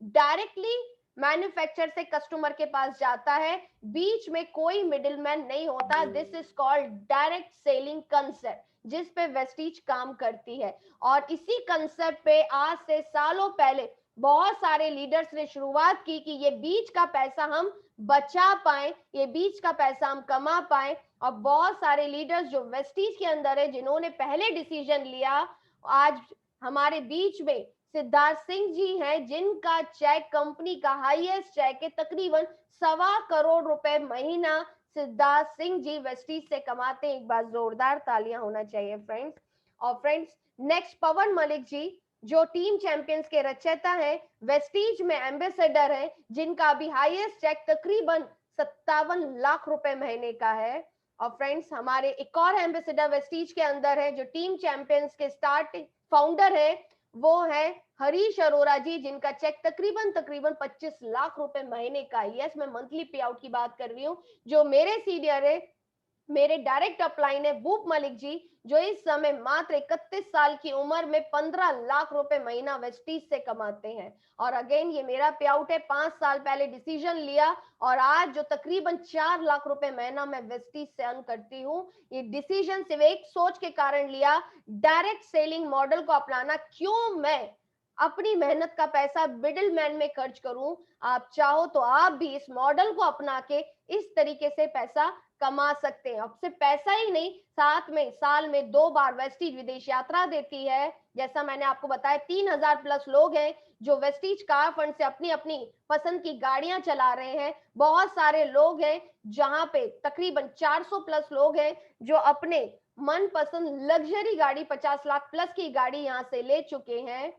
डायरेक्टली मैन्युफैक्चर से कस्टमर के पास जाता है, बीच में कोई मिडिलमैन नहीं होता। This is called direct selling concept, जिस पे वेस्टीज काम करती है। और इसी कंसेप्ट पे आज से सालों पहले बहुत सारे लीडर्स ने शुरुआत की कि ये बीच का पैसा हम बचा पाए, ये बीच का पैसा हम कमा पाए। और बहुत सारे लीडर्स जो वेस्टीज के अंदर है, जिन्होंने पहले डिसीजन लिया, आज हमारे बीच में सिद्धार्थ सिंह जी हैं, जिनका चेक कंपनी का हाईएस्ट चेक है, तकरीबन 1.25 करोड़ महीना सिद्धार्थ सिंह जी वेस्टीज से कमाते हैं। एक बार जोरदार तालियां होना चाहिए फ्रेंड्स। और फ्रेंड्स, नेक्स्ट पवन मलिक जी, जो टीम चैंपियंस के रचयिता हैं, वेस्टीज में एम्बेसडर हैं, जिनका अभी हाईएस्ट चेक तकरीबन 57 लाख रुपए महीने का है। और फ्रेंड्स, हमारे एक और एम्बेसडर वेस्टीज के अंदर है, जो टीम चैंपियंस के स्टार्ट फाउंडर है, वो है हरीश अरोरा जी, जिनका चेक तकरीबन तकरीबन 25 लाख रुपए महीने का है। यस, मैं मंथली पे आउट की बात कर रही हूँ। जो मेरे सीनियर है, मेरे डायरेक्ट अपलाइन है भूप मलिक जी, जो इस समय मात्र 31 साल की उम्र में 15 लाख रुपए महीना वेस्टीज से कमाते हैं। और अगेन ये मेरा पे आउट है, 5 साल पहले डिसीजन लिया, और आज जो तकरीबन 4 लाख रुपए महीना मैं वेस्टीज से अर्न करती हूँ। ये डिसीजन सिर्फ एक सोच के कारण लिया, डायरेक्ट सेलिंग मॉडल को अपनाना। क्यों मैं अपनी मेहनत का पैसा मिडिल मैन में खर्च करूं? आप चाहो तो आप भी इस मॉडल को अपना के इस तरीके से पैसा कमा सकते हैं। अब सिर्फ पैसा ही नहीं, साथ में साल में 2 बार वेस्टीज विदेश यात्रा देती है। जैसा मैंने आपको बताया, 3000 प्लस लोग हैं जो वेस्टीज कार फंड से अपनी अपनी पसंद की गाड़ियां चला रहे हैं। बहुत सारे लोग हैं जहां पे तकरीबन 400 प्लस लोग हैं जो अपने मनपसंद लग्जरी गाड़ी, 50 लाख प्लस की गाड़ी यहां से ले चुके हैं।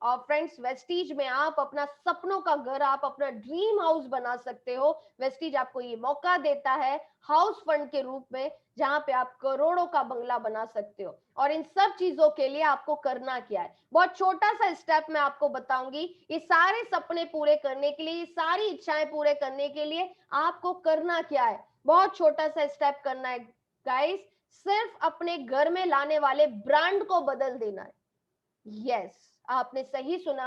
और फ्रेंड्स, वेस्टीज में आप अपना सपनों का घर, आप अपना ड्रीम हाउस बना सकते हो। वेस्टीज आपको ये मौका देता है हाउस फंड के रूप में, जहां पे आप करोड़ों का बंगला बना सकते हो। और इन सब चीजों के लिए आपको करना क्या है, बहुत छोटा सा स्टेप मैं आपको बताऊंगी। ये सारे सपने पूरे करने के लिए, ये सारी इच्छाएं पूरे करने के लिए आपको करना क्या है, बहुत छोटा सा स्टेप करना है गाइस। सिर्फ अपने घर में लाने वाले ब्रांड को बदल देना है। यस, आपने सही सुना,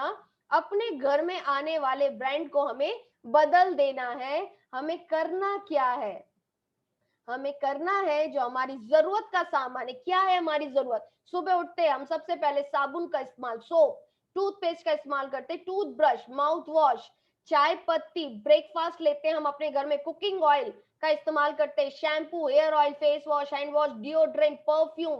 अपने घर में आने वाले ब्रांड को हमें बदल देना है। हमें करना क्या है, हमें करना है जो हमारी जरूरत का सामान है। क्या है हमारी जरूरत? सुबह उठते हम सबसे पहले साबुन का इस्तेमाल, सोप, टूथपेस्ट का इस्तेमाल करते, टूथब्रश, माउथ वॉश, चाय पत्ती, ब्रेकफास्ट लेते हैं हम अपने घर में, कुकिंग ऑयल का इस्तेमाल करते हैं, shampoo, hair oil, face wash, hand wash, deodorant, perfume,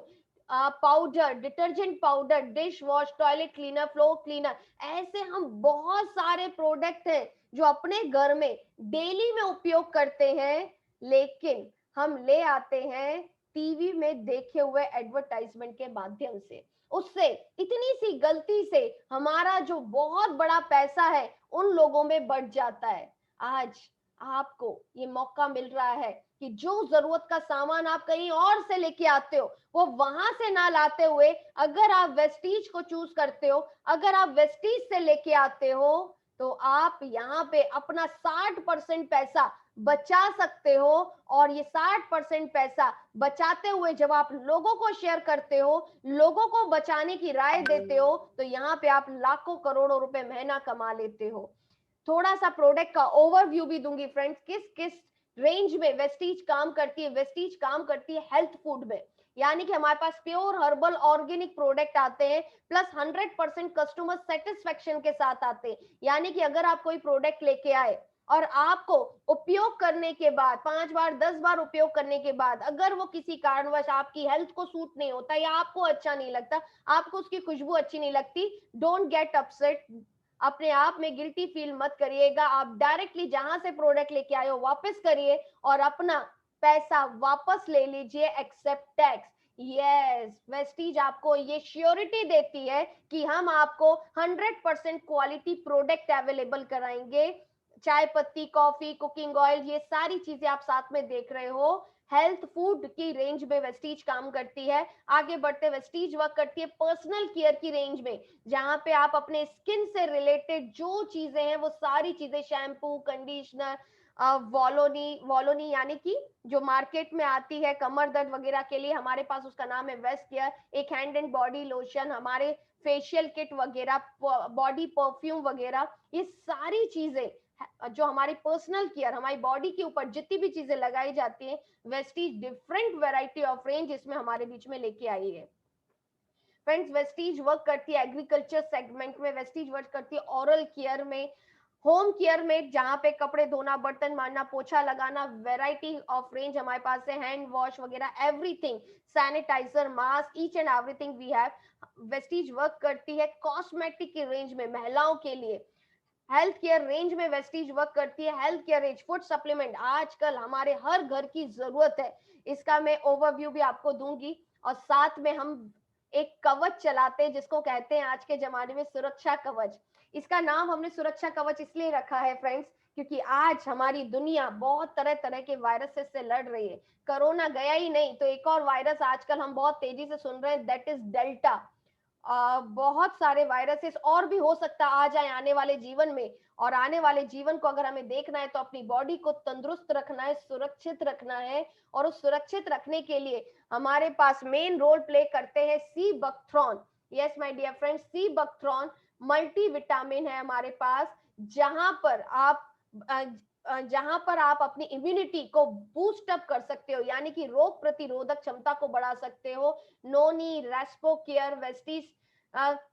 powder, detergent powder, dish wash, toilet cleaner, floor cleaner. ऐसे हम बहुत सारे प्रोडक्ट हैं जो अपने घर में डेली में उपयोग करते हैं, लेकिन हम ले आते हैं टीवी में देखे हुए एडवर्टाइजमेंट के माध्यम से। उससे इतनी सी गलती से हमारा जो बहुत बड़ा पैसा है उन लोगों में बढ़ जाता है। आज आपको ये मौका मिल रहा है कि जो जरूरत का सामान आप कहीं और से लेके आते हो वो वहां से ना लाते हुए अगर आप वेस्टीज को चूज करते हो, अगर आप वेस्टीज से लेके आते हो, तो आप यहाँ पे अपना 60% पैसा बचा सकते हो। और ये 60% पैसा बचाते हुए जब आप लोगों को शेयर करते हो, लोगों को बचाने की राय देते हो, तो यहाँ पे आप लाखों करोड़ों रुपए महीना कमा लेते हो। थोड़ा सा प्रोडक्ट का ओवरव्यू भी दूंगी फ्रेंड्स, किस किस रेंज में वेस्टीज काम करती है। वेस्टीज काम करती है हेल्थ फूड में, यानी कि हमारे पास प्योर हर्बल ऑर्गेनिक प्रोडक्ट आते हैं, प्लस 100% कस्टमर सेटिस्फेक्शन के साथ आते हैं। यानी कि अगर आप कोई प्रोडक्ट लेके आए और आपको उपयोग करने के बाद 5 बार 10 बार उपयोग करने के बाद अगर वो किसी कारणवश आपकी हेल्थ को सूट नहीं होता या आपको अच्छा नहीं लगता, आपको उसकी खुशबू अच्छी नहीं लगती, डोंट गेट अपसेट, अपने आप में गिल्टी फील मत करिएगा। आप डायरेक्टली जहां से प्रोडक्ट लेके आए हो वापस करिए और अपना पैसा वापस ले लीजिए, एक्सेप्ट टैक्स। यस, वेस्टीज आपको ये श्योरिटी देती है कि हम आपको 100% क्वालिटी प्रोडक्ट अवेलेबल कराएंगे। चाय पत्ती, कॉफी, कुकिंग ऑयल, ये सारी चीजें आप साथ में देख रहे हो। हेल्थ फूड की रेंज में वेस्टीज काम करती है। आगे बढ़ते वेस्टीज वर्क करती है पर्सनल केयर की रेंज में, जहां पे आप अपने स्किन से रिलेटेड जो चीजें हैं वो सारी चीजें, शैम्पू, कंडीशनर, वॉलोनी, वॉलोनी यानी कि जो मार्केट में आती है कमर दर्द वगैरह के लिए, हमारे पास उसका नाम है वेस्ट केयर। एक हैंड एंड बॉडी लोशन, हमारे फेशियल किट वगैरह, बॉडी परफ्यूम वगैरह, ये सारी चीजें जो हमारी पर्सनल केयर, हमारी बॉडी के ऊपर जितनी भी चीजें लगाई जाती है, Vestige different variety of range इसमें हमारे बीच में लेके आई है। फ्रेंड्स, वेस्टीज वर्क करती है एग्रीकल्चर सेगमेंट में, वेस्टीज वर्क करती है ओरल केयर में, होम केयर में, जहां पे कपड़े धोना, बर्तन मारना, पोछा लगाना, वेराइटी ऑफ रेंज हमारे पास है, हैंड वॉश वगैरह everything, sanitiser, mask, each and everything we have. Vestige work करती है कॉस्मेटिक की रेंज में महिलाओं के लिए, हेल्थ केयर रेंज में वेस्टीज वर्क करती है, health care range, food supplement आजकल हमारे हर घर की जरूरत है, इसका मैं ओवरव्यू भी आपको दूंगी। और साथ में हम एक कवच चलाते हैं जिसको कहते हैं आज के जमाने में सुरक्षा कवच। इसका नाम हमने सुरक्षा कवच इसलिए रखा है फ्रेंड्स, क्योंकि आज हमारी दुनिया बहुत तरह तरह के वायरसेस से लड़ रही है। कोरोना गया ही नहीं तो एक और वायरस आजकल हम बहुत तेजी से सुन रहे हैं, दैट इज डेल्टा। बहुत सारे वायरसेस और भी हो सकता आ जाए आने वाले जीवन में, और आने वाले जीवन को अगर हमें देखना है तो अपनी बॉडी को तंदुरुस्त रखना है, सुरक्षित रखना है। और उस सुरक्षित रखने के लिए हमारे पास मेन रोल प्ले करते हैं sea buckthorn. Yes my dear friends, sea buckthorn multi vitamin है हमारे पास, जहां पर आप जहां पर आप अपनी इम्यूनिटी को बूस्ट अप कर सकते हो, यानी कि रोग प्रतिरोधक क्षमता को बढ़ा सकते हो। Noni, respo care, Vestige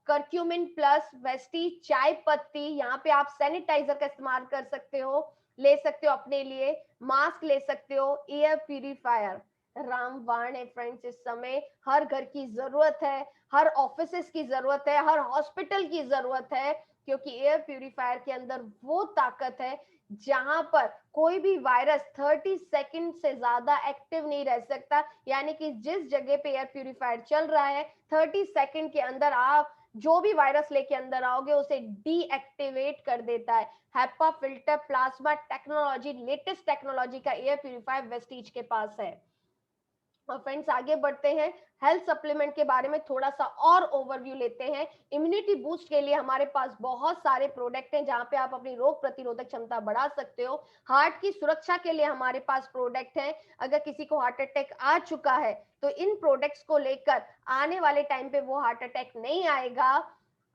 curcumin plus, Vestige चाय पत्ती, यहाँ पे आप सैनिटाइजर का इस्तेमाल कर सकते हो, ले सकते हो अपने लिए, मास्क ले सकते हो, एयर प्यूरिफायर रामबाण है फ्रेंड्स, इस समय हर घर की जरूरत है, हर ऑफिस की जरूरत है, हर हॉस्पिटल की जरूरत है, क्योंकि एयर प्यूरिफायर के अंदर वो ताकत है जहां पर कोई भी वायरस 30 सेकंड से ज्यादा एक्टिव नहीं रह सकता। यानी कि जिस जगह पे एयर प्यूरिफायर चल रहा है 30 सेकंड के अंदर आप जो भी वायरस लेके अंदर आओगे उसे डीएक्टिवेट कर देता है। HEPA filter plasma technology, latest technology का एयर प्यूरिफायर वेस्टीज के पास है। और फ्रेंड्स आगे बढ़ते हैं, हेल्थ सप्लीमेंट के बारे में थोड़ा सा और ओवरव्यू लेते हैं। इम्यूनिटी बूस्ट के लिए हमारे पास बहुत सारे प्रोडक्ट हैं जहां पे आप अपनी रोग प्रतिरोधक क्षमता बढ़ा सकते हो। हार्ट की सुरक्षा के लिए हमारे पास प्रोडक्ट हैं, अगर किसी को हार्ट अटैक आ चुका है तो इन प्रोडक्ट्स को लेकर आने वाले टाइम पे वो हार्ट अटैक नहीं आएगा,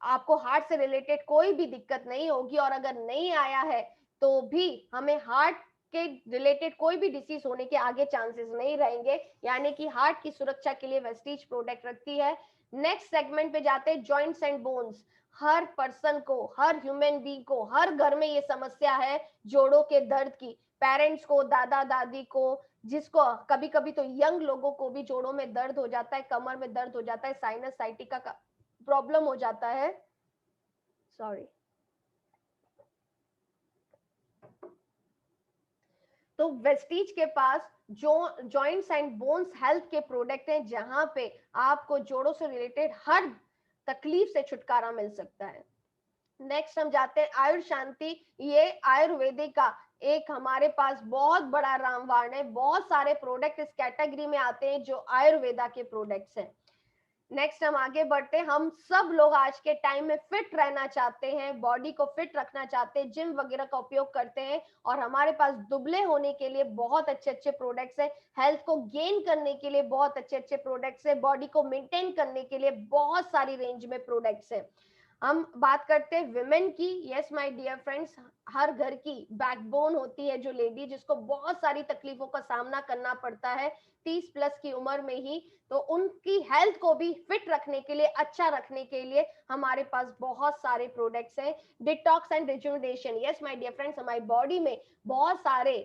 आपको हार्ट से रिलेटेड कोई भी दिक्कत नहीं होगी। और अगर नहीं आया है तो भी हमें हार्ट के रिलेटेड कोई भी डिसीज होने के आगे चांसेस नहीं रहेंगे, यानी कि हार्ट की सुरक्षा के लिए वेस्टीज प्रोडक्ट रखती है। नेक्स्ट सेगमेंट पे जाते हैं, joints and bones. Her person को, हर ह्यूमन बीइंग को, हर घर में ये समस्या है जोड़ों के दर्द की, पेरेंट्स को, दादा दादी को, जिसको कभी कभी तो यंग लोगों को भी जोड़ों में दर्द हो जाता है, कमर में दर्द हो जाता है, साइनस साइटिका का प्रॉब्लम हो जाता है, सॉरी। तो वेस्टीज के पास जो जॉइंट्स एंड बोन्स हेल्थ के प्रोडक्ट हैं जहां पे आपको जोड़ों से रिलेटेड हर तकलीफ से छुटकारा मिल सकता है। नेक्स्ट हम जाते हैं आयुर शांति। ये आयुर्वेदिक का एक हमारे पास बहुत बड़ा रामबाण है। बहुत सारे प्रोडक्ट इस कैटेगरी में आते हैं जो आयुर्वेदा के प्रोडक्ट्स हैं। नेक्स्ट हम आगे बढ़ते हैं। हम सब लोग आज के टाइम में फिट रहना चाहते हैं, बॉडी को फिट रखना चाहते हैं, जिम वगैरह का उपयोग करते हैं और हमारे पास दुबले होने के लिए बहुत अच्छे अच्छे प्रोडक्ट्स हैं, हेल्थ को गेन करने के लिए बहुत अच्छे अच्छे प्रोडक्ट्स हैं, बॉडी को मेंटेन करने के लिए बहुत सारी रेंज में प्रोडक्ट्स हैं। हम बात करते हैं विमेन की। यस माय डियर फ्रेंड्स, हर घर की बैकबोन होती है जो लेडी, जिसको बहुत सारी तकलीफों का सामना करना पड़ता है 30 प्लस की उम्र में ही। तो उनकी हेल्थ को भी फिट रखने के लिए, अच्छा रखने के लिए हमारे पास बहुत सारे प्रोडक्ट्स हैं। Detox and rejuvenation. Yes my dear friends, हमारी बॉडी में बहुत सारे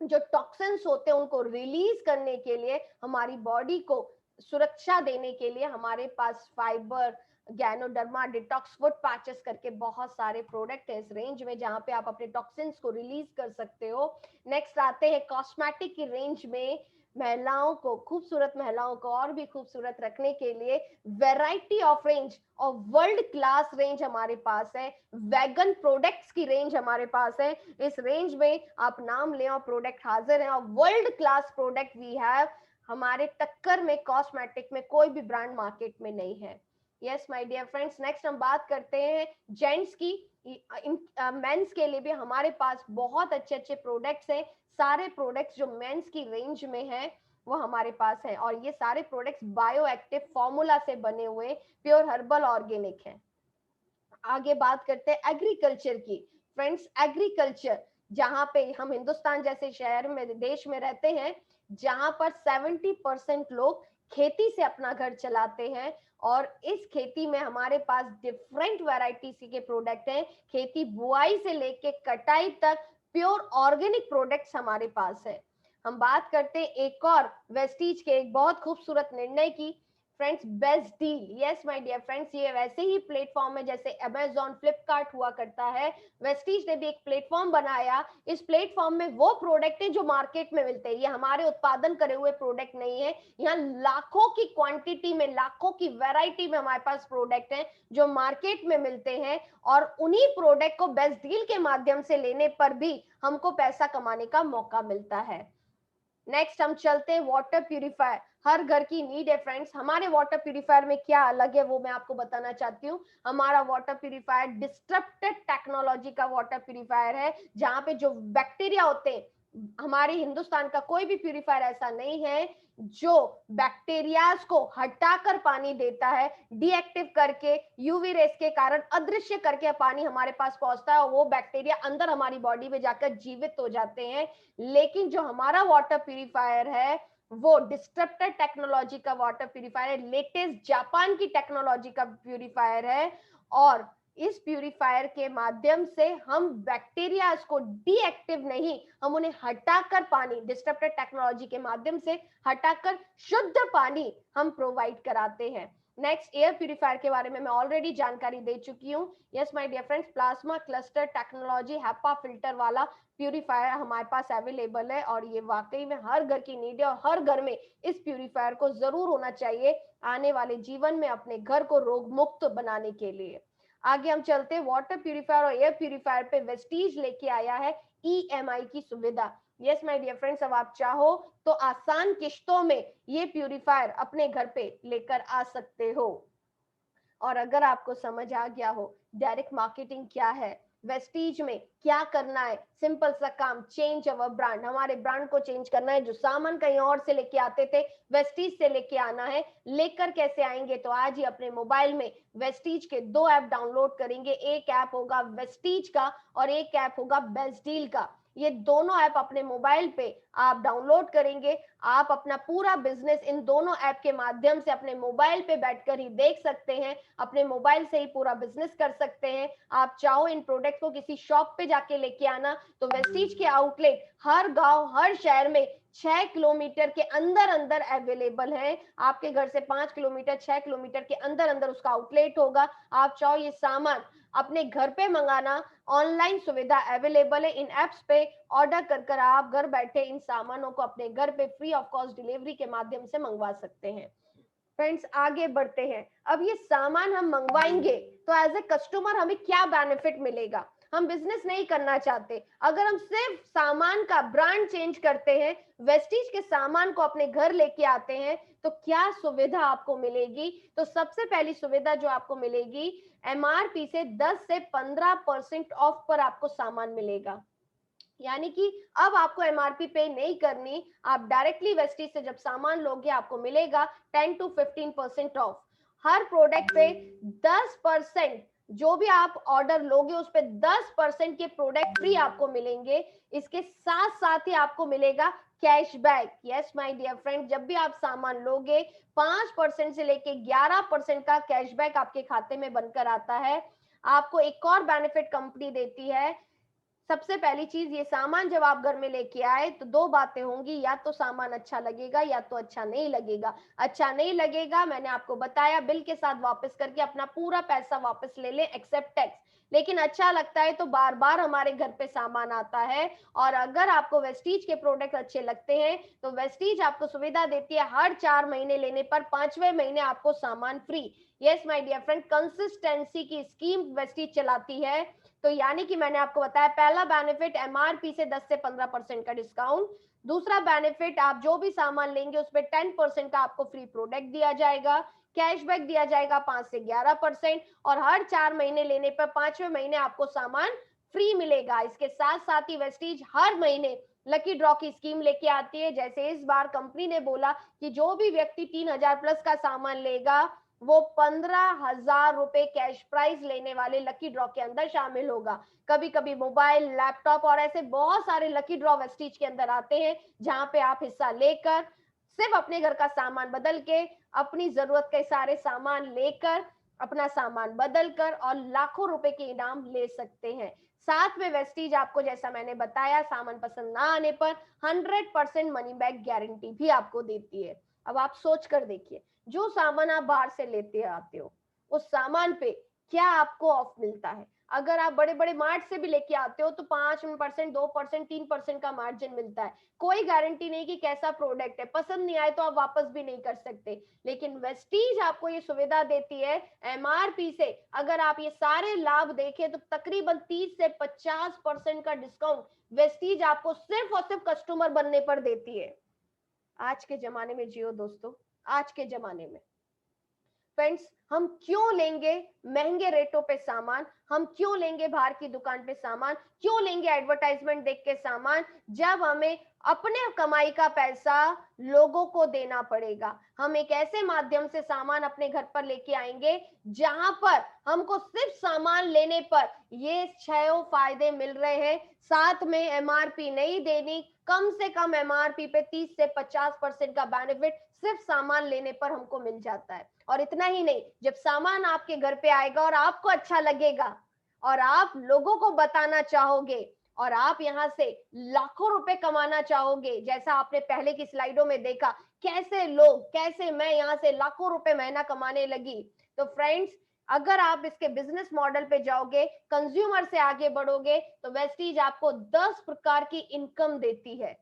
जो टॉक्सिन्स होते हैं उनको रिलीज करने के लिए, हमारी बॉडी को सुरक्षा देने के लिए हमारे पास fibre, ganoderma, detox foot patches करके बहुत सारे प्रोडक्ट है इस रेंज में, जहां पे आप अपने टॉक्सिन्स को रिलीज कर सकते हो। नेक्स्ट आते हैं कॉस्मेटिक की रेंज में। महिलाओं को, खूबसूरत महिलाओं को और भी खूबसूरत रखने के लिए वैरायटी ऑफ रेंज और वर्ल्ड क्लास रेंज हमारे पास है। वेगन प्रोडक्ट्स की रेंज हमारे पास है। इस रेंज में आप नाम लें और प्रोडक्ट हाजिर हैं, और world class product we have. हमारे टक्कर में कॉस्मेटिक में कोई भी ब्रांड मार्केट में नहीं है। Yes my dear friends, next हम बात करते हैं जेंट्स की। मेंस के लिए भी हमारे पास बहुत अच्छे अच्छे प्रोडक्ट्स हैं। सारे प्रोडक्ट्स जो मेंस की रेंज में है वो हमारे पास है, और ये सारे प्रोडक्ट्स बायो एक्टिव फॉर्मूला से बने हुए प्योर हर्बल ऑर्गेनिक है। आगे बात करते हैं एग्रीकल्चर की। फ्रेंड्स, एग्रीकल्चर, जहां पे हम हिंदुस्तान जैसे शहर में, देश में रहते हैं, जहां पर 70% लोग खेती से अपना घर चलाते हैं, और इस खेती में हमारे पास डिफरेंट वैरायटी के प्रोडक्ट हैं। खेती बुआई से लेके कटाई तक प्योर ऑर्गेनिक प्रोडक्ट्स हमारे पास है। हम बात करते हैं एक और वेस्टीज के एक बहुत खूबसूरत निर्णय की। Friends, best deal. Yes my dear friends, ये वैसे ही प्लेटफॉर्म है जैसे अमेजॉन, फ्लिपकार्ट हुआ करता है। वेस्टीज ने भी एक प्लेटफॉर्म बनाया। इस प्लेटफॉर्म में वो प्रोडक्ट है जो मार्केट में मिलते हैं। ये हमारे उत्पादन करे हुए प्रोडक्ट नहीं है। यहाँ लाखों की क्वांटिटी में, लाखों की वैरायटी में हमारे पास प्रोडक्ट हैं जो मार्केट में मिलते हैं, और उन्हीं प्रोडक्ट को बेस्ट डील के माध्यम से लेने पर भी हमको पैसा कमाने का मौका मिलता है। नेक्स्ट हम चलते हैं वाटर प्यूरिफायर। हर घर की नीड है फ्रेंड्स। हमारे वाटर प्यूरिफायर में क्या अलग है वो मैं आपको बताना चाहती हूँ। हमारा वाटर प्यूरिफायर डिस्ट्रप्टेड टेक्नोलॉजी का वाटर प्यूरिफायर है, जहां पे जो बैक्टीरिया होते हैं, हमारे हिंदुस्तान का कोई भी प्यूरिफायर ऐसा नहीं है जो बैक्टीरियाज को हटाकर पानी देता है, डीएक्टिव करके, यूवी रेस के कारण अदृश्य करके पानी हमारे पास पहुंचता है, और वो बैक्टीरिया अंदर हमारी बॉडी में जाकर जीवित हो जाते हैं। लेकिन जो हमारा वाटर प्यूरिफायर है वो डिस्ट्रप्टेड टेक्नोलॉजी का वाटर प्यूरिफायर है, लेटेस्ट जापान की टेक्नोलॉजी का प्यूरिफायर है। और इस प्यूरिफायर के माध्यम से हम बैक्टीरिया को डीएक्टिव नहीं, हम उन्हें हटाकर पानी, डिस्ट्रप्टेड टेक्नोलॉजी के माध्यम से हटाकर शुद्ध पानी हम प्रोवाइड कराते हैं। नेक्स्ट, एयर प्यूरिफायर के बारे में मैं ऑलरेडी जानकारी दे चुकी हूँ। Yes my dear friends, plasma cluster technology HEPA filter वाला प्यूरिफायर हमारे पास अवेलेबल है, और ये वाकई में हर घर की नीड है, और हर घर में इस प्यूरिफायर को जरूर होना चाहिए आने वाले जीवन में अपने घर को रोग मुक्त बनाने के लिए। आगे हम चलते हैं वाटर प्यूरिफायर और एयर प्यूरिफायर पे वेस्टीज लेके आया है ईएमआई की सुविधा। यस माय डियर फ्रेंड्स, अब आप चाहो तो आसान किश्तों में ये प्यूरिफायर अपने घर पे लेकर आ सकते हो। और अगर आपको समझ आ गया हो डायरेक्ट मार्केटिंग क्या है, वेस्टीज में क्या करना है, सिंपल सा काम, चेंज अवर ब्रांड, हमारे ब्रांड को चेंज करना है। जो सामान कहीं और से लेके आते थे वेस्टीज से लेके आना है। लेकर कैसे आएंगे, तो आज ही अपने मोबाइल में वेस्टीज के 2 ऐप डाउनलोड करेंगे। एक ऐप होगा वेस्टीज का और एक ऐप होगा बेस्ट डील का। ये दोनों ऐप अपने मोबाइल पे आप डाउनलोड करेंगे। आप अपना पूरा बिजनेस इन दोनों ऐप के माध्यम से अपने मोबाइल पे बैठकर ही देख सकते हैं, अपने मोबाइल से ही पूरा बिजनेस कर सकते हैं। आप चाहो इन प्रोडक्ट को किसी शॉप पे जाके लेके आना, तो वेस्टीज के आउटलेट हर गांव, हर शहर में 6 किलोमीटर के अंदर अंदर अवेलेबल है। आपके घर से 5 किलोमीटर, 6 किलोमीटर के अंदर अंदर उसका आउटलेट होगा। आप चाहो ये सामान अपने घर पे मंगाना, ऑनलाइन सुविधा अवेलेबल है। इन एप्स पे ऑर्डर कर आप घर बैठे इन सामानों को अपने घर पे फ्री ऑफ कॉस्ट डिलीवरी के माध्यम से मंगवा सकते हैं। फ्रेंड्स आगे बढ़ते हैं। अब ये सामान हम मंगवाएंगे तो एज ए कस्टमर हमें क्या बेनिफिट मिलेगा? हम बिजनेस नहीं करना चाहते, अगर हम सिर्फ सामान का ब्रांड चेंज करते हैं, वेस्टीज के सामान को अपने घर लेके आते हैं, तो क्या सुविधा आपको मिलेगी? तो सबसे पहली सुविधा जो आपको मिलेगी, एमआरपी से 10 से 15% ऑफ पर आपको सामान मिलेगा। यानी कि अब आपको एमआरपी पे नहीं करनी, आप डायरेक्टली वेस्टीज से जब सामान लोगे आपको मिलेगा 10 to 15% ऑफ। हर प्रोडक्ट पे 10%, जो भी आप ऑर्डर लोगे उस पे 10% के प्रोडक्ट फ्री आपको मिलेंगे। इसके साथ साथ ही आपको मिलेगा cashback. Yes my dear friend, जब भी आप सामान लोगे 5% से लेके 11% का कैशबैक आपके खाते में बनकर आता है। आपको एक और बेनिफिट कंपनी देती है। सबसे पहली चीज, ये सामान जब आप घर में लेके आए तो दो बातें होंगी, या तो सामान अच्छा लगेगा या तो अच्छा नहीं लगेगा। अच्छा नहीं लगेगा, मैंने आपको बताया, बिल के साथ वापस करके अपना पूरा पैसा वापस ले लें एक्सेप्ट टैक्स। लेकिन अच्छा लगता है तो बार बार हमारे घर पे सामान आता है। और अगर आपको वेस्टीज के प्रोडक्ट अच्छे लगते हैं तो वेस्टीज आपको सुविधा देती है, हर 4 महीने लेने पर 5वें महीने आपको सामान free. Yes my dear friend, consistency की स्कीम वेस्टीज चलाती है। तो यानी कि मैंने आपको बताया, पहला बेनिफिट एमआरपी से 10 से 15% का डिस्काउंट। दूसरा बेनिफिट, आप जो भी सामान लेंगे उस पर 10% का आपको फ्री प्रोडक्ट दिया जाएगा। कैशबैक दिया जाएगा 5 से 11%, और हर 4 महीने लेने पर 5वें महीने आपको सामान फ्री मिलेगा। इसके साथ साथ ही वेस्टीज हर महीने लकी ड्रॉ की स्कीम लेके आती है। जैसे इस बार कंपनी ने बोला कि जो भी व्यक्ति 3,000 प्लस का सामान लेगा वो 15,000 रुपए कैश प्राइज लेने वाले लकी ड्रॉ के अंदर शामिल होगा। कभी कभी मोबाइल, लैपटॉप और ऐसे बहुत सारे लकी ड्रॉ वेस्टीज के अंदर आते हैं, जहां पे आप हिस्सा लेकर सिर्फ अपने घर का सामान बदल के, अपनी जरूरत के सारे सामान लेकर, अपना सामान बदल कर और लाखों रुपए के इनाम ले सकते हैं। साथ में वेस्टीज आपको, जैसा मैंने बताया, सामान पसंद ना आने पर 100% मनी बैक गारंटी भी आपको देती है। अब आप सोच कर देखिए, जो सामान आप बाहर से लेते आते हो उस सामान पे क्या आपको ऑफ मिलता है? अगर आप बड़े बड़े मार्ट से भी लेके आते हो तो 5%, 2%, 3% का मार्जिन मिलता है। कोई गारंटी नहीं कि कैसा प्रोडक्ट है, पसंद नहीं आए तो आप वापस भी नहीं कर सकते। लेकिन वेस्टीज आपको ये सुविधा देती है, एमआरपी से अगर आप ये सारे लाभ देखें तो तकरीबन 30 से 50% का डिस्काउंट वेस्टीज आपको सिर्फ और सिर्फ कस्टमर बनने पर देती है। आज के जमाने में जियो दोस्तों, आज के जमाने में। फ्रेंड्स, हम क्यों लेंगे महंगे रेटों पे सामान? हम क्यों लेंगे बाहर की दुकान पे सामान? क्यों लेंगे एडवर्टाइजमेंट देख के सामान, जब हमें अपने कमाई का पैसा लोगों को देना पड़ेगा? हम एक ऐसे माध्यम से सामान अपने घर पर लेके आएंगे जहां पर हमको सिर्फ सामान लेने पर ये 6 फायदे मिल रहे हैं। साथ में एमआरपी नहीं देनी, कम से कम एमआरपी पे 30 से 50% का बेनिफिट सिर्फ सामान लेने पर हमको मिल जाता है। और इतना ही नहीं, जब सामान आपके घर पे आएगा और आपको अच्छा लगेगा और आप लोगों को बताना चाहोगे और आप यहां से लाखों रुपए कमाना चाहोगे, जैसा आपने पहले की स्लाइडों में देखा, कैसे मैं यहां से लाखों रुपए महीना कमाने लगी। तो फ्रेंड्स, अगर आप इसके बिजनेस मॉडल पे जाओगे, कंज्यूमर से आगे बढ़ोगे, तो वेस्टीज आपको 10 प्रकार की इनकम देती है।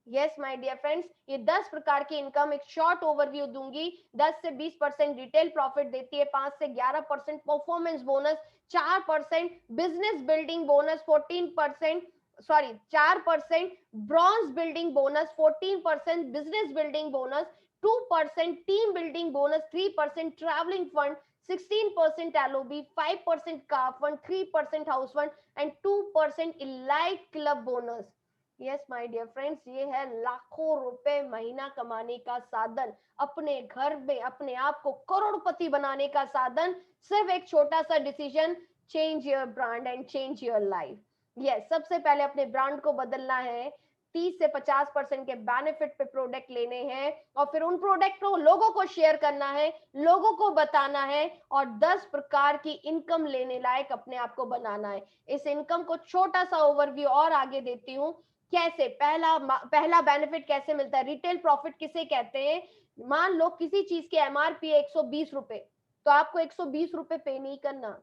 यस माय डियर फ्रेंड्स, ये 10 प्रकार की इनकम, एक शॉर्ट ओवरव्यू दूंगी। 10 से 20% रिटेल प्रॉफिट देती है, 5 से 11% performance bonus, 4% business building bonus, 14%, sorry 4% bronze building bonus, 14% business building bonus, 2% team building bonus, 3% travelling fund, 16% LOB, 5% car fund, 3% house fund and 2% elite club bonus. Yes my dear friends, ये है लाखों रुपए महीना कमाने का साधन, अपने घर में अपने आप को करोड़पति बनाने का साधन। सिर्फ एक छोटा सा decision, change your brand and change your life. Yes, सबसे पहले अपने ब्रांड को बदलना है, 30 से 50% के बेनिफिट पे प्रोडक्ट लेने हैं और फिर उन प्रोडक्ट को लोगों को शेयर करना है, लोगों को बताना है और 10 प्रकार की इनकम लेने लायक अपने आप को बनाना है। इस इनकम को छोटा सा ओवरव्यू और आगे देती हूँ। कैसे, पहला बेनिफिट कैसे मिलता है? रिटेल प्रॉफिट किसे कहते हैं? मान लो किसी चीज की एमआरपी है 120 रुपए, तो आपको 120 रुपए पे नहीं करना,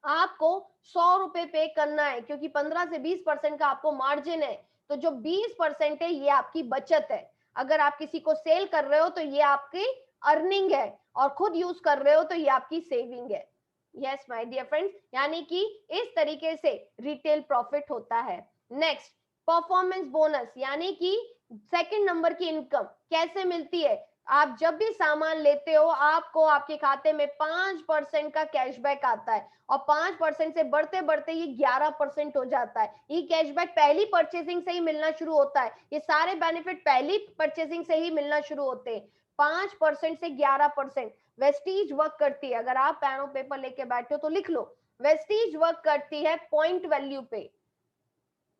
आपको 100 रुपए पे करना है, क्योंकि 15 से 20% का आपको मार्जिन है। तो जो 20% है ये आपकी बचत है। अगर आप किसी को सेल कर रहे हो तो ये आपकी अर्निंग है, और खुद यूज कर रहे हो तो ये आपकी सेविंग है। यस माय डियर फ्रेंड्स, यानी कि इस तरीके से रिटेल प्रॉफिट होता है। नेक्स्ट, परफॉर्मेंस बोनस, यानी कि सेकंड नंबर की इनकम कैसे मिलती है। आप जब भी सामान लेते हो आपको आपके खाते में 5% का कैशबैक आता है, और 5% से बढ़ते बढ़ते ये 11% हो जाता है। ये कैशबैक पहली परचेसिंग से ही मिलना शुरू होता है, ये सारे बेनिफिट पहली परचेसिंग से ही मिलना शुरू होते हैं। 5% से 11% वेस्टीज वर्क करती है। अगर आप पेन और पेपर लेके बैठे हो तो लिख लो, वेस्टीज वर्क करती है पॉइंट वैल्यू पे,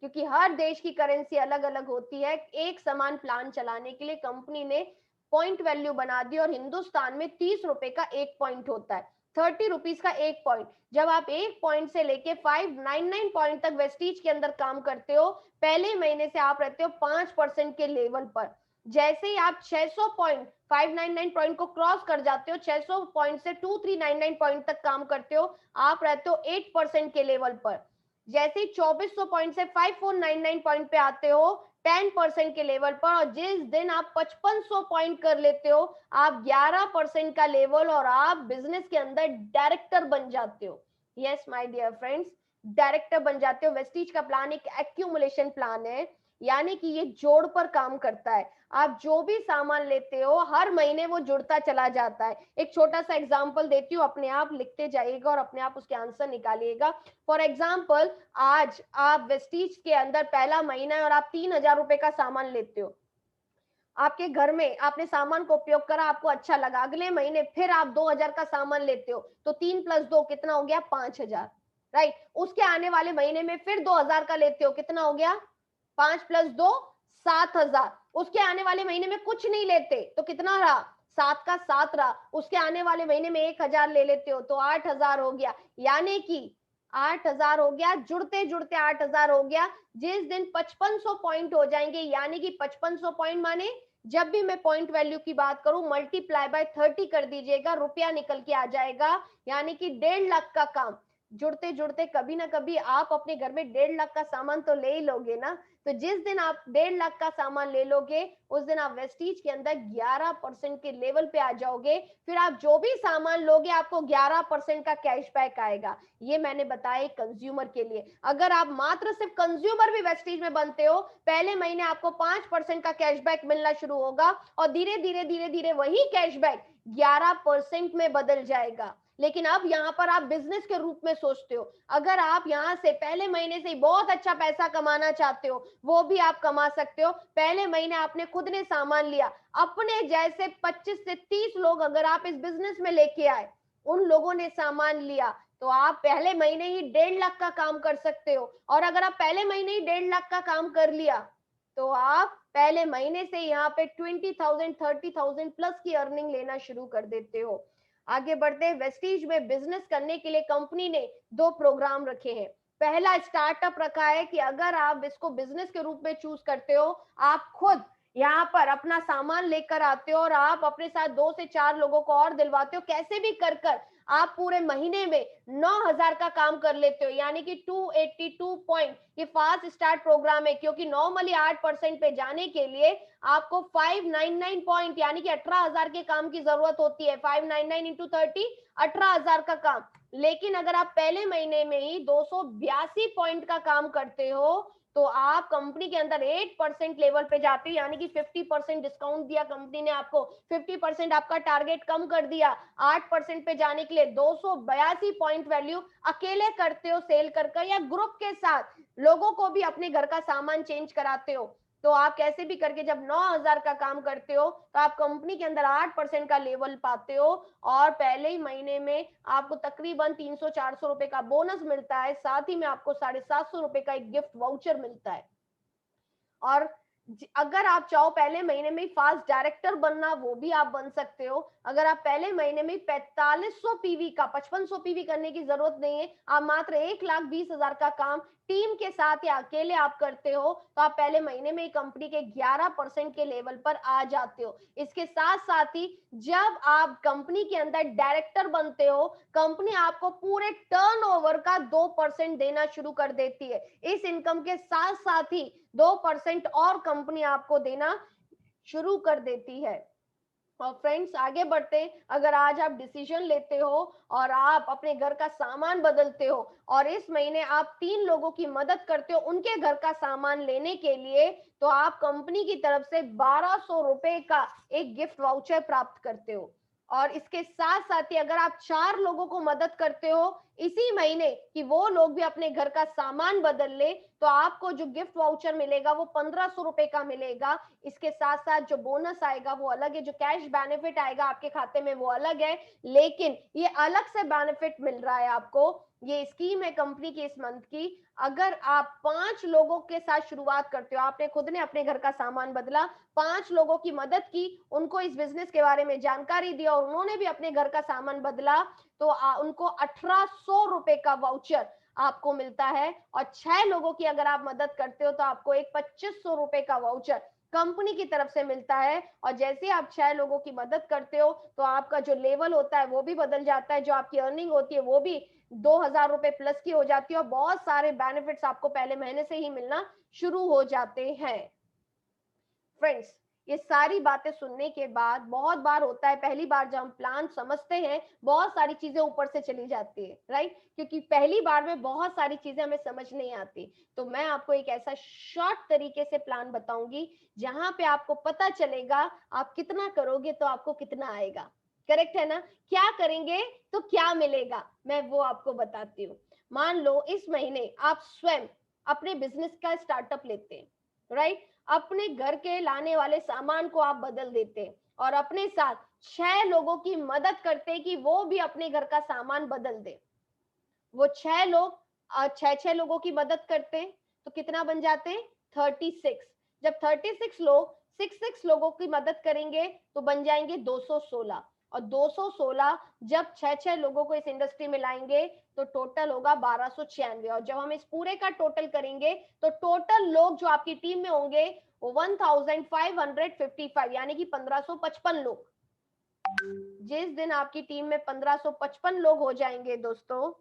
क्योंकि हर देश की करेंसी अलग अलग होती है। एक समान प्लान चलाने के लिए कंपनी ने पॉइंट वैल्यू बना दी, और हिंदुस्तान में 30 रुपए का एक पॉइंट होता है, 30 रुपीज का एक पॉइंट। जब आप एक पॉइंट से लेके 599 पॉइंट तक वेस्टीज के अंदर काम करते हो, पहले महीने से आप रहते हो 5% के लेवल पर। जैसे ही आप 600 पॉइंट 599 पॉइंट को क्रॉस कर जाते हो, 600 पॉइंट से 2399 पॉइंट तक काम करते हो, आप रहते हो 8% के लेवल पर। जैसे ही 2400 पॉइंट से 5499 पॉइंट पे आते हो, 10% के लेवल पर, और जिस दिन आप 5500 पॉइंट कर लेते हो, आप 11% का लेवल, और आप बिजनेस के अंदर डायरेक्टर बन जाते हो। Yes my dear friends, director बन जाते हो। वेस्टीज का प्लान एक एक्यूमुलेशन प्लान है, यानी कि ये जोड़ पर काम करता है। आप जो भी सामान लेते हो हर महीने वो जुड़ता चला जाता है। एक छोटा सा एग्जांपल देती हूँ, अपने आप लिखते जाइएगा और अपने आप उसके आंसर निकालिएगा। फॉर एग्जाम्पल, आज आप वेस्टीज के अंदर पहला महीना है और आप 3000 रुपए का सामान लेते हो। आपके घर में आपने सामान को उपयोग करा, आपको अच्छा लगा, अगले महीने फिर आप 2000 का सामान लेते हो, तो 3 + 2 कितना हो गया, 5000, राइट। उसके आने वाले महीने में फिर 2000 का लेते हो, कितना हो गया, 5 + 2 7000। उसके आने वाले महीने में कुछ नहीं लेते तो कितना रहा, 7 का 7 रहा। उसके आने वाले महीने में 1000 ले लेते हो तो 8000 हो गया, यानी कि 8000 हो गया, जुड़ते जुड़ते 8000 हो गया। जिस दिन 5500 पॉइंट हो जाएंगे, यानी कि 5500 पॉइंट माने, जब भी मैं पॉइंट वैल्यू की बात करूं, मल्टीप्लाई बाय 30 कर दीजिएगा, रुपया निकल के आ जाएगा, यानी कि 1.5 लाख का काम। जुड़ते जुड़ते कभी ना कभी आप अपने घर में 1.5 लाख का सामान तो ले ही लोगे ना। तो जिस दिन आप 1.5 लाख का सामान ले लोगे, उस दिन आप वेस्टीज के अंदर 11% के लेवल पे आ जाओगे। फिर आप जो भी सामान लोगे आपको 11% का कैशबैक आएगा। ये मैंने बताया कंज्यूमर के लिए। अगर आप मात्र सिर्फ कंज्यूमर भी वेस्टीज में बनते हो, पहले महीने आपको 5% का कैशबैक मिलना शुरू होगा, और धीरे धीरे धीरे धीरे वही कैशबैक 11% में बदल जाएगा। लेकिन अब यहाँ पर आप बिजनेस के रूप में सोचते हो। अगर आप यहाँ से पहले महीने से बहुत अच्छा पैसा कमाना चाहते हो, वो भी आप कमा सकते हो। पहले महीने आपने खुद ने सामान लिया, अपने जैसे 25 से 30 लोग अगर आप इस बिजनेस में लेके आए, उन लोगों ने सामान लिया, तो आप पहले महीने ही 1.5 लाख का काम कर सकते हो। और अगर आप पहले महीने ही 1.5 लाख का काम कर लिया, तो आप पहले महीने से यहाँ पे 20,000 30,000 प्लस की अर्निंग लेना शुरू कर देते हो। आगे बढ़ते हैं। वेस्टीज में बिजनेस करने के लिए कंपनी ने 2 प्रोग्राम रखे हैं। पहला स्टार्टअप रखा है कि अगर आप इसको बिजनेस के रूप में चूज करते हो, आप खुद यहाँ पर अपना सामान लेकर आते हो और आप अपने साथ 2 से 4 लोगों को और दिलवाते हो, कैसे भी कर कर आप पूरे महीने में 9000 का काम कर लेते हो, यानी कि 282 पॉइंट। ये फास्ट स्टार्ट प्रोग्राम है, क्योंकि नॉर्मली 8% पे जाने के लिए आपको 599 पॉइंट यानी कि 18,000 के काम की जरूरत होती है। 599 इंटू 30, 18,000 का काम। लेकिन अगर आप पहले महीने में ही 282 पॉइंट का काम करते हो, तो आप कंपनी के अंदर 8% लेवल पे जाते हो, यानी कि 50% डिस्काउंट दिया कंपनी ने आपको, 50% आपका टारगेट कम कर दिया। 8% पे जाने के लिए 282 पॉइंट वैल्यू अकेले करते हो सेल कर, या ग्रुप के साथ लोगों को भी अपने घर का सामान चेंज कराते हो, तो आप कैसे भी करके जब 9000 का काम करते हो, तो आप कंपनी के अंदर 8% का लेवल पाते हो, और पहले ही महीने में आपको तकरीबन 300-400 रुपए का बोनस मिलता है। साथ ही में आपको 750 रुपए का एक गिफ्ट वाउचर मिलता है। और अगर आप चाहो पहले महीने में फास्ट डायरेक्टर बनना, वो भी आप बन सकते हो। अगर आप पहले महीने में 4500 पीवी का 5500 पीवी करने की जरूरत नहीं है, आप मात्र 1,20,000 का काम टीम के साथ या अकेले आप करते हो, तो आप पहले महीने में कंपनी के 11% के लेवल पर आ जाते हो। इसके साथ साथ ही जब आप कंपनी के अंदर डायरेक्टर बनते हो, कंपनी आपको पूरे टर्नओवर का 2% देना शुरू कर देती है। इस इनकम के साथ साथ ही 2% और कंपनी आपको देना शुरू कर देती है। और फ्रेंड्स आगे बढ़ते हैं, अगर आज आप डिसीजन लेते हो और आप अपने घर का सामान बदलते हो और इस महीने आप 3 लोगों की मदद करते हो उनके घर का सामान लेने के लिए, तो आप कंपनी की तरफ से 1200 रुपए का एक गिफ्ट वाउचर प्राप्त करते हो। और इसके साथ साथ ही अगर आप 4 लोगों को मदद करते हो इसी महीने कि वो लोग भी अपने घर का सामान बदल ले, तो आपको जो गिफ्ट वाउचर मिलेगा वो 1500 रुपए का मिलेगा। इसके साथ साथ जो बोनस आएगा वो अलग है, जो कैश बेनिफिट आएगा आपके खाते में वो अलग है, लेकिन ये अलग से बेनिफिट मिल रहा है आपको। ये स्कीम है कंपनी की इस मंथ की। अगर आप 5 लोगों के साथ शुरुआत करते हो, आपने खुद ने अपने घर का सामान बदला, 5 लोगों की मदद की, उनको इस बिजनेस के बारे में जानकारी दी और उन्होंने भी अपने घर का सामान बदला, तो उनको 1800 रुपए का वाउचर आपको मिलता है। और 6 लोगों की अगर आप मदद करते हो तो आपको एक 2500 रुपए का वाउचर कंपनी की तरफ से मिलता है। और जैसे आप 6 लोगों की मदद करते हो तो आपका जो लेवल होता है वो भी बदल जाता है, जो आपकी अर्निंग होती है वो भी 2000 रुपए प्लस की हो जाती है और बहुत सारे बेनिफिट्स आपको पहले महीने से ही मिलना शुरू हो जाते हैं। फ्रेंड्स, ये सारी बातें सुनने के बाद बहुत बार होता है, पहली बार जब हम प्लान समझते हैं बहुत सारी चीजें ऊपर से चली जाती है, राइट, क्योंकि पहली बार में बहुत सारी चीजें हमें समझ नहीं आती। तो मैं आपको एक ऐसा शॉर्ट तरीके से प्लान बताऊंगी जहां पे आपको पता चलेगा आप कितना करोगे तो आपको कितना आएगा। करेक्ट है ना? क्या करेंगे तो क्या मिलेगा, मैं वो आपको बताती हूँ। मान लो इस महीने आप स्वयं अपने बिजनेस का स्टार्टअप लेते हैं, राइट, अपने घर के लाने वाले सामान को आप बदल देते और अपने साथ 6 लोगों की मदद करते कि वो भी अपने घर का सामान बदल दे। वो 6 लोग 6 लोगों की मदद करते हैं तो कितना बन जाते हैं? 36। जब 36 लोग 6 लोगों की मदद करेंगे तो बन जाएंगे 216। और 216 जब 6 लोगों को इस इंडस्ट्री में लाएंगे तो टोटल होगा 1296। और जब हम इस पूरे का टोटल करेंगे तो टोटल लोग जो आपकी टीम में होंगे वो 1555, यानी कि 1555 लोग। जिस दिन आपकी टीम में 1555 लोग हो जाएंगे दोस्तों,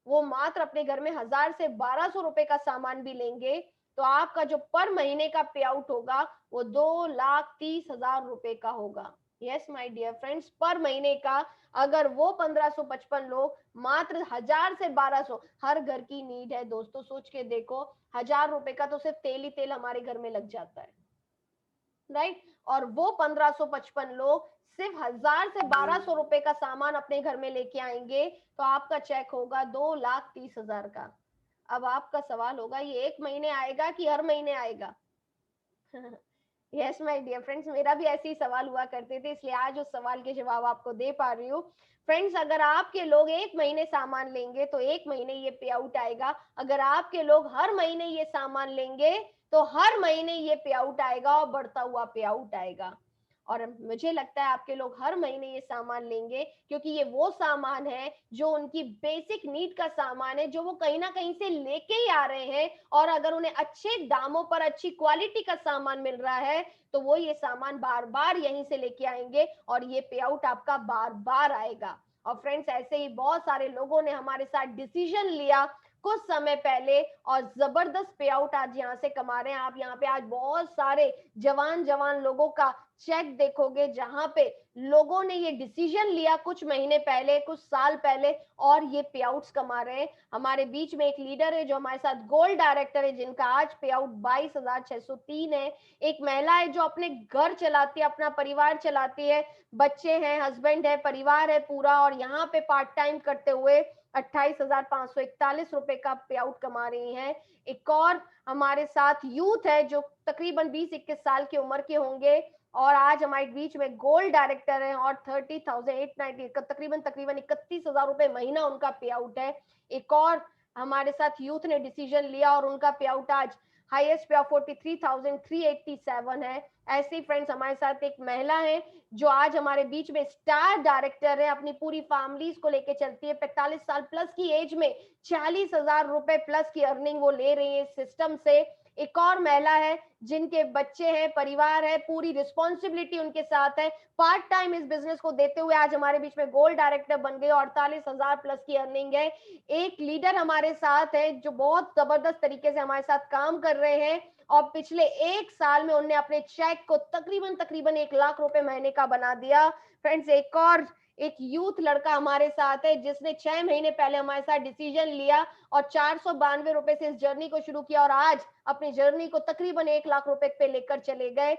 वो मात्र अपने घर में 1000 से 1200 रुपए का सामान भी लेंगे, तो आपका जो पर महीने का पे आउट होगा वो 2,30,000 रुपए का होगा। यस माय डियर फ्रेंड्स, पर महीने का। अगर वो 1555 लोग मात्र 1000 से 1200, हर घर की नीड है दोस्तों, सोच के देखो, 1000 रुपए का तो सिर्फ तेल ही तेल हमारे घर में लग जाता है, राइट। और वो 1555 लोग सिर्फ 1000 से 1200 रुपए का सामान अपने घर में लेके आएंगे, तो आपका चेक होगा 2,30,000 का। अब आपका सवाल होगा ये एक महीने आएगा कि हर महीने आएगा? यस माय डियर फ्रेंड्स, मेरा भी ऐसे ही सवाल हुआ करते थे, इसलिए आज उस सवाल के जवाब आपको दे पा रही हूँ। फ्रेंड्स, अगर आपके लोग एक महीने सामान लेंगे तो एक महीने ये पे आउट आएगा। अगर आपके लोग हर महीने ये सामान लेंगे तो हर महीने ये पे आउट आएगा और बढ़ता हुआ पे आउट आएगा। और मुझे लगता है आपके लोग हर महीने ये सामान लेंगे क्योंकि ये वो सामान है जो उनकी बेसिक नीड का सामान है, जो वो कहीं ना कहीं से लेके ही आ रहे हैं। और अगर उन्हें अच्छे दामों पर अच्छी क्वालिटी का सामान मिल रहा है तो वो ये सामान बार बार यहीं से लेके आएंगे और ये पे आउट आपका बार बार आएगा। और फ्रेंड्स, ऐसे ही बहुत सारे लोगों ने हमारे साथ डिसीजन लिया कुछ समय पहले और जबरदस्त पे आउट आज यहाँ से कमा रहे हैं। आप यहाँ पे आज बहुत सारे जवान जवान लोगों का चेक देखोगे जहां पे लोगों ने ये डिसीजन लिया कुछ महीने पहले, कुछ साल पहले, और ये पे आउट्स कमा रहे हैं। हमारे बीच में एक लीडर है जो हमारे साथ गोल्ड डायरेक्टर है, जिनका आज पे आउट 22,603 है। एक महिला है जो अपने घर चलाती है, अपना परिवार चलाती है, बच्चे हैं, हस्बैंड है, परिवार है पूरा, और यहाँ पे पार्ट टाइम करते हुए 28,541 रुपए का पे आउट कमा रही हैं। एक और हमारे साथ यूथ है जो तकरीबन 20-21 साल की उम्र के होंगे और आज हमारे बीच में गोल्ड डायरेक्टर है और 30,890 तकरीबन 31,000 रुपए महीना उनका पे आउट है। एक और हमारे साथ यूथ ने डिसीजन लिया और उनका पे आउट आज हाईएस्ट पे 43,387 है। ऐसे ही फ्रेंड्स, हमारे साथ एक महिला है जो आज हमारे बीच में स्टार डायरेक्टर है, अपनी पूरी फैमिलीज को लेके चलती है। 45 साल प्लस की एज में 40,000 रुपए प्लस की अर्निंग वो ले रही है इस सिस्टम से। एक और महिला है जिनके बच्चे हैं, परिवार है, पूरी रिस्पॉन्सिबिलिटी उनके साथ है, पार्ट टाइम इस बिजनेस को देते हुए आज हमारे बीच में गोल्ड डायरेक्टर बन गए, 48,000 प्लस की अर्निंग है। एक लीडर हमारे साथ है जो बहुत जबरदस्त तरीके से हमारे साथ काम कर रहे हैं और पिछले 1 साल में उन्होंने अपने चेक को तकरीबन 1 लाख रुपए महीने का बना दिया। फ्रेंड्स, एक यूथ लड़का हमारे साथ है जिसने 6 महीने पहले हमारे साथ डिसीजन लिया और 492 रुपए से इस जर्नी को शुरू किया और आज अपनी जर्नी को तकरीबन 1 लाख रुपए पे लेकर चले गए।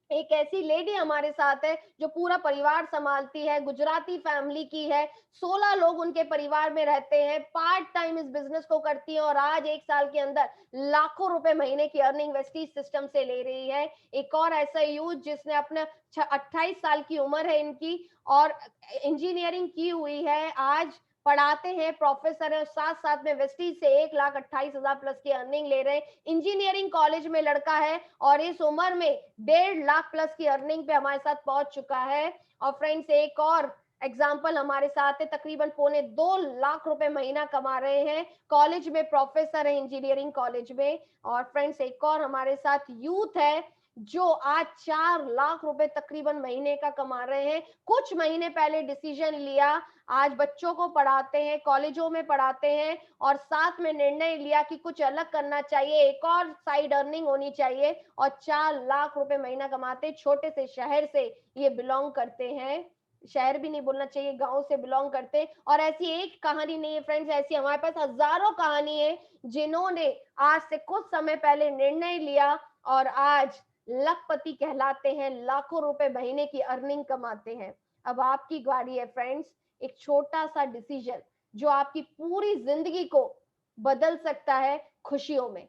एक ऐसी लेडी हमारे साथ है जो पूरा परिवार संभालती है, गुजराती फैमिली की है, 16 लोग उनके परिवार में रहते हैं, पार्ट टाइम इस बिजनेस को करती है और आज 1 साल के अंदर लाखों रुपए महीने की अर्निंग वेस्टीज सिस्टम से ले रही है। एक और ऐसा यूथ जिसने अपना 28 साल की उम्र है इनकी और इंजीनियरिंग की हुई है, आज पढ़ाते हैं, प्रोफेसर है और साथ साथ में वेस्टीज से 1,28,000 प्लस की अर्निंग ले रहे हैं। इंजीनियरिंग कॉलेज में लड़का है और इस उम्र में 1.5 लाख प्लस की अर्निंग पे हमारे साथ पहुंच चुका है। और फ्रेंड्स, एक और एग्जाम्पल हमारे साथ है, तकरीबन 2.25 लाख रुपए महीना कमा रहे हैं, कॉलेज में प्रोफेसर है इंजीनियरिंग कॉलेज में। और फ्रेंड्स, एक और हमारे साथ यूथ है जो आज 4 लाख रुपए तकरीबन महीने का कमा रहे हैं। कुछ महीने पहले डिसीजन लिया, आज बच्चों को पढ़ाते हैं, कॉलेजों में पढ़ाते हैं और साथ में निर्णय लिया कि कुछ अलग करना चाहिए, एक और साइड अर्निंग होनी चाहिए और 4 लाख रुपए महीना कमाते। छोटे से शहर से ये बिलोंग करते हैं, शहर भी नहीं बोलना चाहिए, गांव से बिलोंग करते। और ऐसी एक कहानी नहीं है फ्रेंड्स, ऐसी हमारे पास हजारों कहानी है जिन्होंने आज से कुछ समय पहले निर्णय लिया और आज लखपति कहलाते हैं, लाखों रुपए महीने की अर्निंग कमाते हैं। अब आपकी बारी है फ्रेंड्स, एक छोटा सा डिसीजन जो आपकी पूरी जिंदगी को बदल सकता है खुशियों में।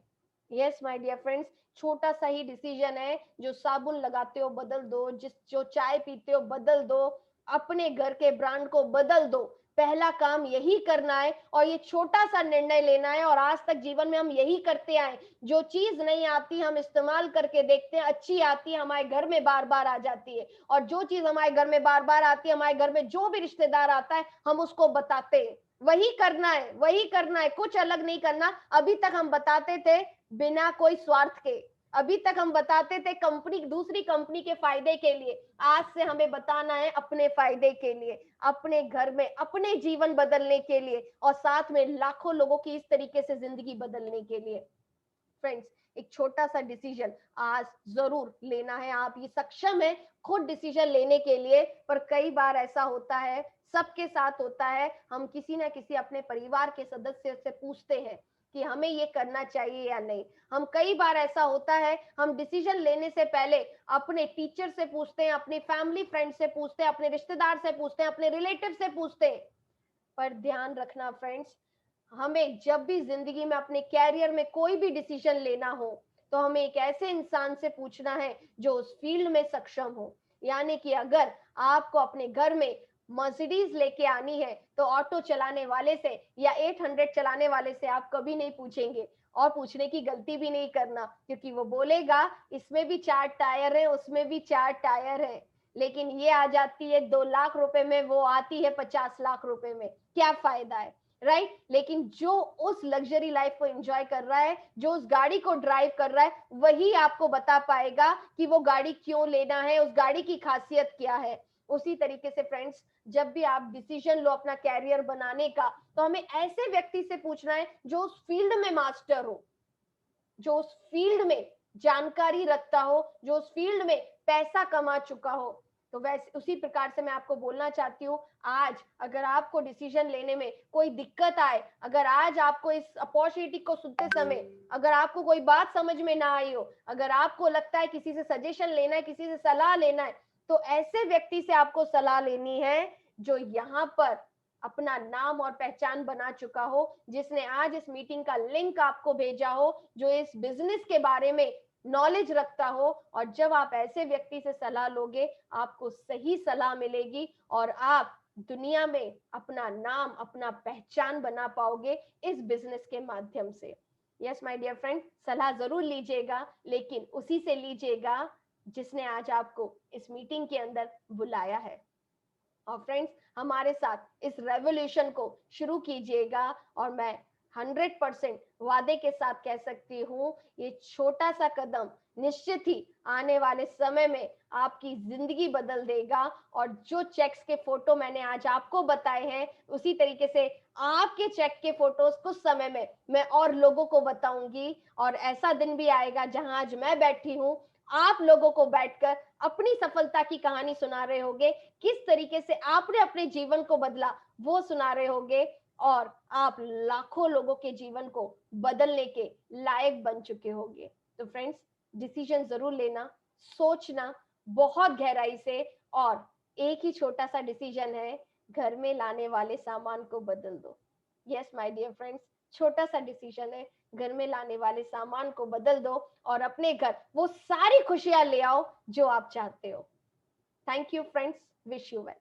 यस माय डियर फ्रेंड्स, छोटा सा ही डिसीजन है, जो साबुन लगाते हो बदल दो, जो चाय पीते हो बदल दो, अपने घर के ब्रांड को बदल दो। पहला काम यही करना है और ये छोटा सा निर्णय लेना है और आज तक जीवन में हम यही करते आए। जो चीज नहीं आती हम इस्तेमाल करके देखते हैं, अच्छी आती है हमारे घर में बार बार आ जाती है और जो चीज हमारे घर में बार बार आती है, हमारे घर में जो भी रिश्तेदार आता है हम उसको बताते हैं। वही करना है, वही करना है, कुछ अलग नहीं करना। अभी तक हम बताते थे बिना कोई स्वार्थ के, अभी तक हम बताते थे कंपनी, दूसरी कंपनी के फायदे के लिए, आज से हमें बताना है अपने फायदे के लिए, अपने घर में अपने जीवन बदलने के लिए और साथ में लाखों लोगों की इस तरीके से जिंदगी बदलने के लिए। फ्रेंड्स, एक छोटा सा डिसीजन आज जरूर लेना है। आप ये सक्षम है खुद डिसीजन लेने के लिए, पर कई बार ऐसा होता है, सबके साथ होता है, हम किसी ना किसी अपने परिवार के सदस्य से पूछते हैं कि हमें ये करना चाहिए या नहीं। हम कई बार ऐसा होता है, हम डिसीजन लेने से पहले अपने टीचर से पूछते हैं, अपने फैमिली फ्रेंड से पूछते हैं, अपने रिश्तेदार से पूछते हैं, अपने रिलेटिव से पूछते हैं। पर ध्यान रखना फ्रेंड्स, हमें जब भी जिंदगी में अपने कैरियर में कोई भी डिसीजन लेना हो तो हमें एक ऐसे इंसान से पूछना है जो उस फील्ड में सक्षम हो। यानी कि अगर आपको अपने घर में मर्सिडीज लेके आनी है तो ऑटो चलाने वाले से या 800 चलाने वाले से आप कभी नहीं पूछेंगे और पूछने की गलती भी नहीं करना, क्योंकि वो बोलेगा इसमें भी 4 टायर है, उसमें भी 4 टायर है, लेकिन ये आ जाती है 2 लाख रुपए में, वो आती है 50 लाख रुपए में, क्या फायदा है, राइट? लेकिन जो उस लग्जरी लाइफ को एंजॉय कर रहा है, जो उस गाड़ी को ड्राइव कर रहा है, वही आपको बता पाएगा कि वो गाड़ी क्यों लेना है, उस गाड़ी की खासियत क्या है। उसी तरीके से फ्रेंड्स, जब भी आप डिसीजन लो अपना कैरियर बनाने का, तो हमें ऐसे व्यक्ति से पूछना है जो उस फील्ड में मास्टर हो, जो उस फील्ड में जानकारी रखता हो, जो उस फील्ड में पैसा कमा चुका हो। तो वैसे उसी प्रकार से मैं आपको बोलना चाहती हूँ, आज अगर आपको डिसीजन लेने में कोई दिक्कत आए, अगर आज आपको इस अपॉर्चुनिटी को सुनते समय अगर आपको कोई बात समझ में ना आई हो, अगर आपको लगता है किसी से सजेशन लेना है, किसी से सलाह लेना है, तो ऐसे व्यक्ति से आपको सलाह लेनी है जो यहाँ पर अपना नाम और पहचान बना चुका हो, जिसने आज इस मीटिंग का लिंक आपको भेजा हो, जो इस बिजनेस के बारे में नॉलेज रखता हो। और जब आप ऐसे व्यक्ति से सलाह लोगे, आपको सही सलाह मिलेगी और आप दुनिया में अपना नाम, अपना पहचान बना पाओगे इस बिजनेस के माध्यम से। यस माय डियर फ्रेंड, सलाह जरूर लीजिएगा, लेकिन उसी से लीजिएगा जिसने आज आपको इस मीटिंग के अंदर बुलाया है। और फ्रेंड्स, हमारे साथ इस रेवोल्यूशन को शुरू कीजिएगा और मैं 100% वादे के साथ कह सकती हूँ, ये छोटा सा कदम निश्चित ही आने वाले समय में आपकी जिंदगी बदल देगा। और जो चेक्स के फोटो मैंने आज आपको बताए हैं, उसी तरीके से आपके चेक के फोटोज कुछ समय में मैं और लोगों को बताऊंगी। और ऐसा दिन भी आएगा जहां आज मैं बैठी हूँ, आप लोगों को बैठकर अपनी सफलता की कहानी सुना रहे होगे, किस तरीके से आपने अपने जीवन को बदला वो सुना रहे होगे, और आप लाखों लोगों के जीवन को बदलने के लायक बन चुके होंगे। तो फ्रेंड्स, डिसीजन जरूर लेना, सोचना बहुत गहराई से। और एक ही छोटा सा डिसीजन है, घर में लाने वाले सामान को बदल दो। यस माय डियर फ्रेंड्स, छोटा सा डिसीजन है, घर में लाने वाले सामान को बदल दो और अपने घर वो सारी खुशियां ले आओ जो आप चाहते हो। Thank you friends, wish you well.